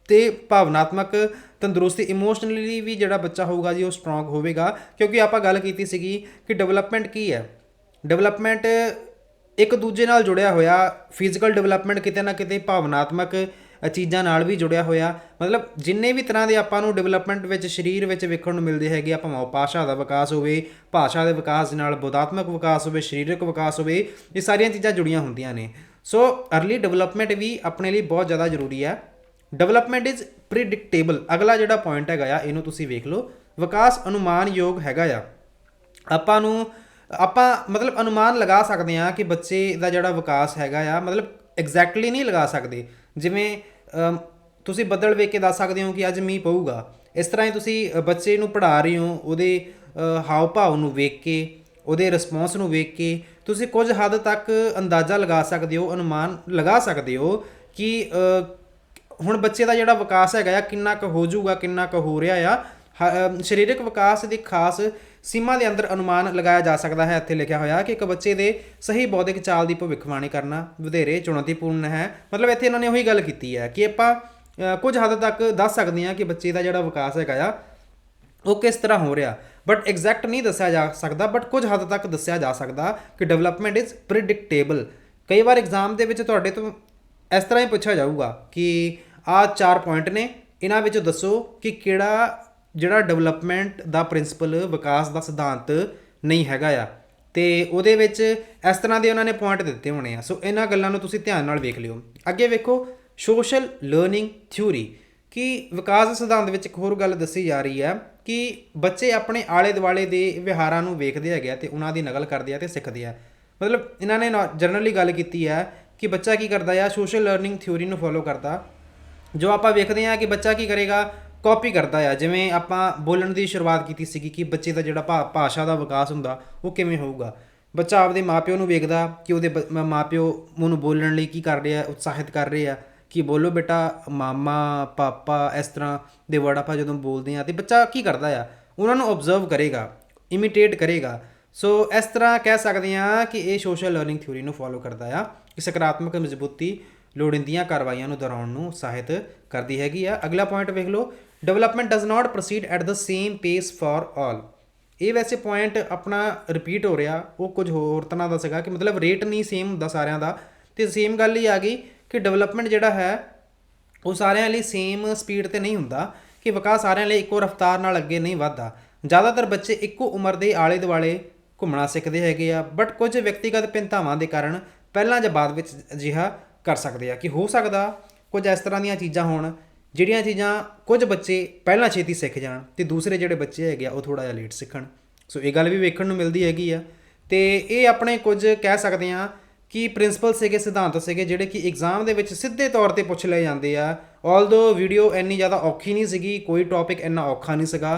ਅਤੇ ਭਾਵਨਾਤਮਕ ਤੰਦਰੁਸਤੀ, ਇਮੋਸ਼ਨਲੀ ਵੀ ਜਿਹੜਾ ਬੱਚਾ ਹੋਊਗਾ ਜੀ ਉਹ ਸਟਰੋਂਗ ਹੋਵੇਗਾ। ਕਿਉਂਕਿ ਆਪਾਂ ਗੱਲ ਕੀਤੀ ਸੀਗੀ ਕਿ ਡਿਵੈਲਪਮੈਂਟ ਕੀ ਹੈ? ਡਿਵੈਲਪਮੈਂਟ ਇੱਕ ਦੂਜੇ ਨਾਲ ਜੁੜਿਆ ਹੋਇਆ। ਫਿਜ਼ੀਕਲ ਡਿਵੈਲਪਮੈਂਟ ਕਿਤੇ ਨਾ ਕਿਤੇ ਭਾਵਨਾਤਮਕ ਚੀਜ਼ਾਂ ਨਾਲ ਵੀ ਜੁੜਿਆ ਹੋਇਆ। ਮਤਲਬ ਜਿੰਨੇ ਵੀ ਤਰ੍ਹਾਂ ਦੇ ਆਪਾਂ ਨੂੰ ਡਿਵੈਲਪਮੈਂਟ ਵਿੱਚ ਸਰੀਰ ਵਿੱਚ ਵੇਖਣ ਨੂੰ ਮਿਲਦੇ ਹੈਗੇ ਆ, ਭਾਵੇਂ ਭਾਸ਼ਾ ਦਾ ਵਿਕਾਸ ਹੋਵੇ, ਭਾਸ਼ਾ ਦੇ ਵਿਕਾਸ ਦੇ ਨਾਲ ਬੋਧਾਤਮਕ ਵਿਕਾਸ ਹੋਵੇ, ਸਰੀਰਕ ਵਿਕਾਸ ਹੋਵੇ, ਇਹ ਸਾਰੀਆਂ ਚੀਜ਼ਾਂ ਜੁੜੀਆਂ ਹੁੰਦੀਆਂ ਨੇ। ਸੋ ਅਰਲੀ ਡਿਵੈਲਪਮੈਂਟ ਵੀ ਆਪਣੇ ਲਈ ਬਹੁਤ ਜ਼ਿਆਦਾ ਜ਼ਰੂਰੀ ਹੈ। ਡਿਵੈਲਪਮੈਂਟ ਇਜ਼ ਪ੍ਰੀਡਿਕਟੇਬਲ, ਅਗਲਾ ਜਿਹੜਾ ਪੁਆਇੰਟ ਹੈਗਾ ਆ ਇਹਨੂੰ ਤੁਸੀਂ ਵੇਖ ਲਓ। ਵਿਕਾਸ ਅਨੁਮਾਨਯੋਗ ਹੈਗਾ ਆ। ਆਪਾਂ ਮਤਲਬ ਅਨੁਮਾਨ ਲਗਾ ਸਕਦੇ ਹਾਂ ਕਿ ਬੱਚੇ ਦਾ ਜਿਹੜਾ ਵਿਕਾਸ ਹੈਗਾ ਆ, ਮਤਲਬ ਐਗਜ਼ੈਕਟਲੀ ਨਹੀਂ ਲਗਾ ਸਕਦੇ। ਜਿਵੇਂ ਤੁਸੀਂ ਬੱਦਲ ਵੇਖ ਕੇ ਦੱਸ ਸਕਦੇ ਹੋ ਕਿ ਅੱਜ ਮੀਂਹ ਪਊਗਾ, ਇਸ ਤਰ੍ਹਾਂ ਹੀ ਤੁਸੀਂ ਬੱਚੇ ਨੂੰ ਪੜ੍ਹਾ ਰਹੇ ਹੋ, ਉਹਦੇ ਹਾਵ ਭਾਵ ਨੂੰ ਵੇਖ ਕੇ, ਉਹਦੇ ਰਿਸਪੌਂਸ ਨੂੰ ਵੇਖ ਕੇ ਤੁਸੀਂ ਕੁਝ ਹੱਦ ਤੱਕ ਅੰਦਾਜ਼ਾ ਲਗਾ ਸਕਦੇ ਹੋ, ਅਨੁਮਾਨ ਲਗਾ ਸਕਦੇ ਹੋ ਕਿ ਹੁਣ ਬੱਚੇ ਦਾ ਜਿਹੜਾ ਵਿਕਾਸ ਹੈਗਾ ਆ ਕਿੰਨਾ ਕੁ ਹੋ ਜਾਊਗਾ, ਕਿੰਨਾ ਕੁ ਹੋ ਰਿਹਾ ਆ। ਸਰੀਰਕ ਵਿਕਾਸ ਦੀ ਖਾਸ ਸੀਮਾ ਦੇ ਅੰਦਰ ਅਨੁਮਾਨ ਲਗਾਇਆ ਜਾ ਸਕਦਾ ਹੈ। ਇੱਥੇ ਲਿਖਿਆ ਹੋਇਆ ਕਿ ਇੱਕ ਬੱਚੇ ਦੇ ਸਹੀ ਬੌਧਿਕ ਚਾਲ ਦੀ ਭਵਿੱਖਬਾਣੀ ਕਰਨਾ ਵਧੇਰੇ ਚੁਣੌਤੀਪੂਰਨ ਹੈ। ਮਤਲਬ ਇੱਥੇ ਇਹਨਾਂ ਨੇ ਉਹੀ ਗੱਲ ਕੀਤੀ ਹੈ ਕਿ ਆਪਾਂ ਕੁਝ ਹੱਦ ਤੱਕ ਦੱਸ ਸਕਦੇ ਹਾਂ ਕਿ ਬੱਚੇ ਦਾ ਜਿਹੜਾ ਵਿਕਾਸ ਹੈਗਾ ਆ ਉਹ ਕਿਸ ਤਰ੍ਹਾਂ ਹੋ ਰਿਹਾ, ਬਟ ਐਗਜ਼ੈਕਟ ਨਹੀਂ ਦੱਸਿਆ ਜਾ ਸਕਦਾ, ਬਟ ਕੁਝ ਹੱਦ ਤੱਕ ਦੱਸਿਆ ਜਾ ਸਕਦਾ ਕਿ ਡਿਵੈਲਪਮੈਂਟ ਇਜ਼ ਪ੍ਰੀਡਿਕਟੇਬਲ। ਕਈ ਵਾਰ ਐਗਜ਼ਾਮ ਦੇ ਵਿੱਚ ਤੁਹਾਡੇ ਤੋਂ ਇਸ ਤਰ੍ਹਾਂ ਹੀ ਪੁੱਛਿਆ ਜਾਊਗਾ ਕਿ ਆਹ 4 ਪੁਆਇੰਟ ਨੇ, ਇਹਨਾਂ ਵਿੱਚੋਂ ਦੱਸੋ ਕਿ ਕਿਹੜਾ ਜਿਹੜਾ ਡਿਵੈਲਪਮੈਂਟ ਦਾ ਪ੍ਰਿੰਸੀਪਲ, ਵਿਕਾਸ ਦਾ ਸਿਧਾਂਤ ਨਹੀਂ ਹੈਗਾ ਆ। ਤੇ ਉਹਦੇ ਵਿੱਚ ਇਸ ਤਰ੍ਹਾਂ ਦੇ ਉਹਨਾਂ ਨੇ ਪੁਆਇੰਟ ਦਿੱਤੇ ਹੋਣੇ ਆ। ਸੋ ਇਹਨਾਂ ਗੱਲਾਂ ਨੂੰ ਤੁਸੀਂ ਧਿਆਨ ਨਾਲ ਵੇਖ ਲਿਓ। ਅੱਗੇ ਵੇਖੋ ਸੋਸ਼ਲ ਲਰਨਿੰਗ ਥਿਊਰੀ, ਕਿ ਵਿਕਾਸ ਦੇ ਸਿਧਾਂਤ ਵਿੱਚ ਇੱਕ ਹੋਰ ਗੱਲ ਦੱਸੀ ਜਾ ਰਹੀ ਹੈ ਕਿ ਬੱਚੇ ਆਪਣੇ ਆਲੇ ਦੁਆਲੇ ਦੇ ਵਿਹਾਰਾਂ ਨੂੰ ਵੇਖਦੇ ਹੈਗੇ ਆ ਅਤੇ ਉਹਨਾਂ ਦੀ ਨਕਲ ਕਰਦੇ ਆ ਅਤੇ ਸਿੱਖਦੇ ਆ। ਮਤਲਬ ਇਹਨਾਂ ਨੇ ਜਨਰਲੀ ਗੱਲ ਕੀਤੀ ਹੈ ਕਿ ਬੱਚਾ ਕੀ ਕਰਦਾ ਆ, ਸੋਸ਼ਲ ਲਰਨਿੰਗ ਥਿਊਰੀ ਨੂੰ ਫੋਲੋ ਕਰਦਾ। ਜੋ ਆਪਾਂ ਵੇਖਦੇ ਹਾਂ ਕਿ ਬੱਚਾ ਕੀ ਕਰੇਗਾ, ਕਾਪੀ ਕਰਦਾ ਆ। ਜਿਵੇਂ ਆਪਾਂ ਬੋਲਣ ਦੀ ਸ਼ੁਰੂਆਤ ਕੀਤੀ ਸੀਗੀ ਕਿ ਬੱਚੇ ਦਾ ਜਿਹੜਾ ਭਾਸ਼ਾ ਦਾ ਵਿਕਾਸ ਹੁੰਦਾ ਉਹ ਕਿਵੇਂ ਹੋਊਗਾ। ਬੱਚਾ ਆਪਦੇ ਮਾਪਿਓ ਨੂੰ ਵੇਖਦਾ ਕਿ ਉਹਦੇ ਮਾਪਿਓ ਉਹਨੂੰ ਬੋਲਣ ਲਈ ਕੀ ਕਰ ਰਹੇ ਆ, ਉਤਸ਼ਾਹਿਤ ਕਰ ਰਹੇ ਆ ਕਿ ਬੋਲੋ ਬੇਟਾ, ਮਾਮਾ, ਪਾਪਾ, ਇਸ ਤਰ੍ਹਾਂ ਦੇ ਵਰਡ ਆਪਾਂ ਜਦੋਂ ਬੋਲਦੇ ਹਾਂ, ਅਤੇ ਬੱਚਾ ਕੀ ਕਰਦਾ ਆ, ਉਹਨਾਂ ਨੂੰ ਓਬਜ਼ਰਵ ਕਰੇਗਾ, ਇਮੀਟੇਟ ਕਰੇਗਾ। ਸੋ ਇਸ ਤਰ੍ਹਾਂ ਕਹਿ ਸਕਦੇ ਹਾਂ ਕਿ ਇਹ ਸੋਸ਼ਲ ਲਰਨਿੰਗ ਥਿਊਰੀ ਨੂੰ ਫੋਲੋ ਕਰਦਾ ਆ ਕਿ ਸਕਾਰਾਤਮਕ ਮਜ਼ਬੂਤੀ ਲੋੜੀਂਦੀਆਂ ਕਾਰਵਾਈਆਂ ਨੂੰ ਦੁਹਰਾਉਣ ਨੂੰ ਉਤਸ਼ਾਹਿਤ ਕਰਦੀ ਹੈਗੀ ਆ। ਅਗਲਾ ਪੁਆਇੰਟ ਵੇਖ ਲਓ, development does not proceed at the same ਪੇਸ ਫਾਰ ਆਲ। ਇਹ ਵੈਸੇ ਪੁਆਇੰਟ ਆਪਣਾ ਰਿਪੀਟ ਹੋ ਰਿਹਾ, ਉਹ ਕੁਝ ਹੋਰ ਤਰ੍ਹਾਂ ਦਾ ਸੀਗਾ ਕਿ ਮਤਲਬ ਰੇਟ ਨਹੀਂ ਸੇਮ ਹੁੰਦਾ ਸਾਰਿਆਂ ਦਾ, ਅਤੇ ਸੇਮ ਗੱਲ ਹੀ ਆ ਗਈ ਕਿ ਡਿਵੈਲਪਮੈਂਟ ਜਿਹੜਾ ਹੈ ਉਹ ਸਾਰਿਆਂ ਲਈ ਸੇਮ ਸਪੀਡ 'ਤੇ ਨਹੀਂ ਹੁੰਦਾ, ਕਿ ਵਿਕਾਸ ਸਾਰਿਆਂ ਲਈ ਇੱਕੋ ਰਫ਼ਤਾਰ ਨਾਲ ਅੱਗੇ ਨਹੀਂ ਵੱਧਦਾ। ਜ਼ਿਆਦਾਤਰ ਬੱਚੇ ਇੱਕੋ ਉਮਰ ਦੇ ਆਲੇ ਦੁਆਲੇ ਘੁੰਮਣਾ ਸਿੱਖਦੇ ਹੈਗੇ ਆ, ਬਟ ਕੁਝ ਵਿਅਕਤੀਗਤ ਭਿੰਨਤਾਵਾਂ ਦੇ ਕਾਰਨ ਪਹਿਲਾਂ ਜਾਂ ਬਾਅਦ ਵਿੱਚ ਅਜਿਹਾ ਕਰ ਸਕਦੇ ਆ। ਕਿ ਹੋ ਸਕਦਾ ਕੁਝ ਇਸ ਤਰ੍ਹਾਂ ਦੀਆਂ ਚੀਜ਼ਾਂ ਹੋਣ ਜਿਹੜੀਆਂ ਚੀਜ਼ਾਂ ਕੁਝ ਬੱਚੇ ਪਹਿਲਾਂ ਛੇਤੀ ਸਿੱਖ ਜਾਣ ਅਤੇ ਦੂਸਰੇ ਜਿਹੜੇ ਬੱਚੇ ਹੈਗੇ ਆ ਉਹ ਥੋੜ੍ਹਾ ਜਿਹਾ ਲੇਟ ਸਿੱਖਣ। ਸੋ ਇਹ ਗੱਲ ਵੀ ਵੇਖਣ ਨੂੰ ਮਿਲਦੀ ਹੈਗੀ ਆ। ਅਤੇ ਇਹ ਆਪਣੇ ਕੁਝ ਕਹਿ ਸਕਦੇ ਹਾਂ ਕਿ ਪ੍ਰਿੰਸੀਪਲ ਸੀਗੇ, ਸਿਧਾਂਤ ਸੀਗੇ, ਜਿਹੜੇ ਕਿ ਐਗਜ਼ਾਮ ਦੇ ਵਿੱਚ ਸਿੱਧੇ ਤੌਰ 'ਤੇ ਪੁੱਛ ਲਏ ਜਾਂਦੇ ਆ। ਆਲਦੋ ਵੀਡੀਓ ਇੰਨੀ ਜ਼ਿਆਦਾ ਔਖੀ ਨਹੀਂ ਸੀਗੀ, ਕੋਈ ਟੌਪਿਕ ਇੰਨਾ ਔਖਾ ਨਹੀਂ ਸੀਗਾ।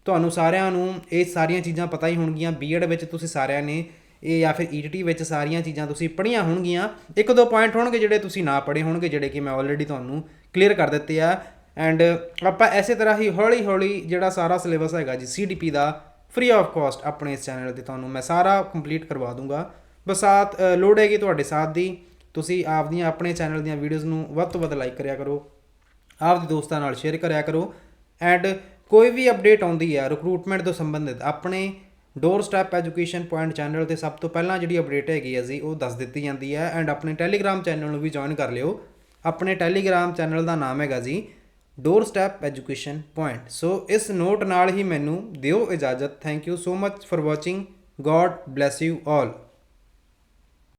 ਤੁਹਾਨੂੰ ਸਾਰਿਆਂ ਨੂੰ ਇਹ ਸਾਰੀਆਂ ਚੀਜ਼ਾਂ ਪਤਾ ਹੀ ਹੋਣਗੀਆਂ। ਬੀਐਡ ਵਿੱਚ ਤੁਸੀਂ ਸਾਰਿਆਂ ਨੇ ਇਹ, ਜਾਂ ਫਿਰ ਈਟੀਟੀ ਵਿੱਚ ਸਾਰੀਆਂ ਚੀਜ਼ਾਂ ਤੁਸੀਂ ਪੜ੍ਹੀਆਂ ਹੋਣਗੀਆਂ। 1-2 ਪੁਆਇੰਟ ਹੋਣਗੇ ਜਿਹੜੇ ਤੁਸੀਂ ਨਾ ਪੜ੍ਹੇ ਹੋਣਗੇ, ਜਿਹੜੇ ਕਿ ਮੈਂ ਆਲਰੇਡੀ ਤੁਹਾਨੂੰ ਕਲੀਅਰ ਕਰ ਦਿੱਤੇ ਆ। ਐਂਡ ਆਪਾਂ ਇਸੇ ਤਰ੍ਹਾਂ ਹੀ ਹੌਲੀ ਹੌਲੀ ਜਿਹੜਾ ਸਾਰਾ ਸਿਲੇਬਸ ਹੈਗਾ ਜੀ CDP the free of cost ਆਪਣੇ ਇਸ ਚੈਨਲ 'ਤੇ ਤੁਹਾਨੂੰ ਮੈਂ ਸਾਰਾ ਕੰਪਲੀਟ ਕਰਵਾ ਦੂੰਗਾ। ਬਸ ਲੋੜ ਹੈਗੀ ਤੁਹਾਡੇ ਸਾਥ ਦੀ। ਤੁਸੀਂ ਆਪਦੀਆਂ ਆਪਣੇ ਚੈਨਲ ਦੀਆਂ ਵੀਡੀਓਜ਼ ਨੂੰ ਵੱਧ ਤੋਂ ਵੱਧ ਲਾਈਕ ਕਰਿਆ ਕਰੋ, ਆਪਦੇ ਦੋਸਤਾਂ ਨਾਲ ਸ਼ੇਅਰ ਕਰਿਆ ਕਰੋ। ਐਂਡ ਕੋਈ ਵੀ ਅਪਡੇਟ ਆਉਂਦੀ ਹੈ ਰਿਕਰੂਟਮੈਂਟ ਤੋਂ ਸੰਬੰਧਿਤ ਆਪਣੇ door step education point channel 'ਤੇ ਸਭ ਤੋਂ ਪਹਿਲਾਂ ਜਿਹੜੀ ਅਪਡੇਟ ਹੈਗੀ ਹੈ ਜੀ ਉਹ ਦੱਸ ਦਿੱਤੀ ਜਾਂਦੀ ਹੈ। ਐਂਡ ਆਪਣੇ ਟੈਲੀਗ੍ਰਾਮ ਚੈਨਲ ਨੂੰ ਵੀ ਜੁਆਇਨ ਕਰ ਲਿਓ। ਆਪਣੇ ਟੈਲੀਗ੍ਰਾਮ ਚੈਨਲ ਦਾ ਨਾਮ ਹੈਗਾ ਜੀ ਡੋਰ ਸਟੈਪ ਐਜੂਕੇਸ਼ਨ ਪੁਆਇੰਟ। ਸੋ ਇਸ ਨੋਟ ਨਾਲ ਹੀ ਮੈਨੂੰ ਦਿਓ ਇਜਾਜ਼ਤ। Thank you so much for watching. God bless you all.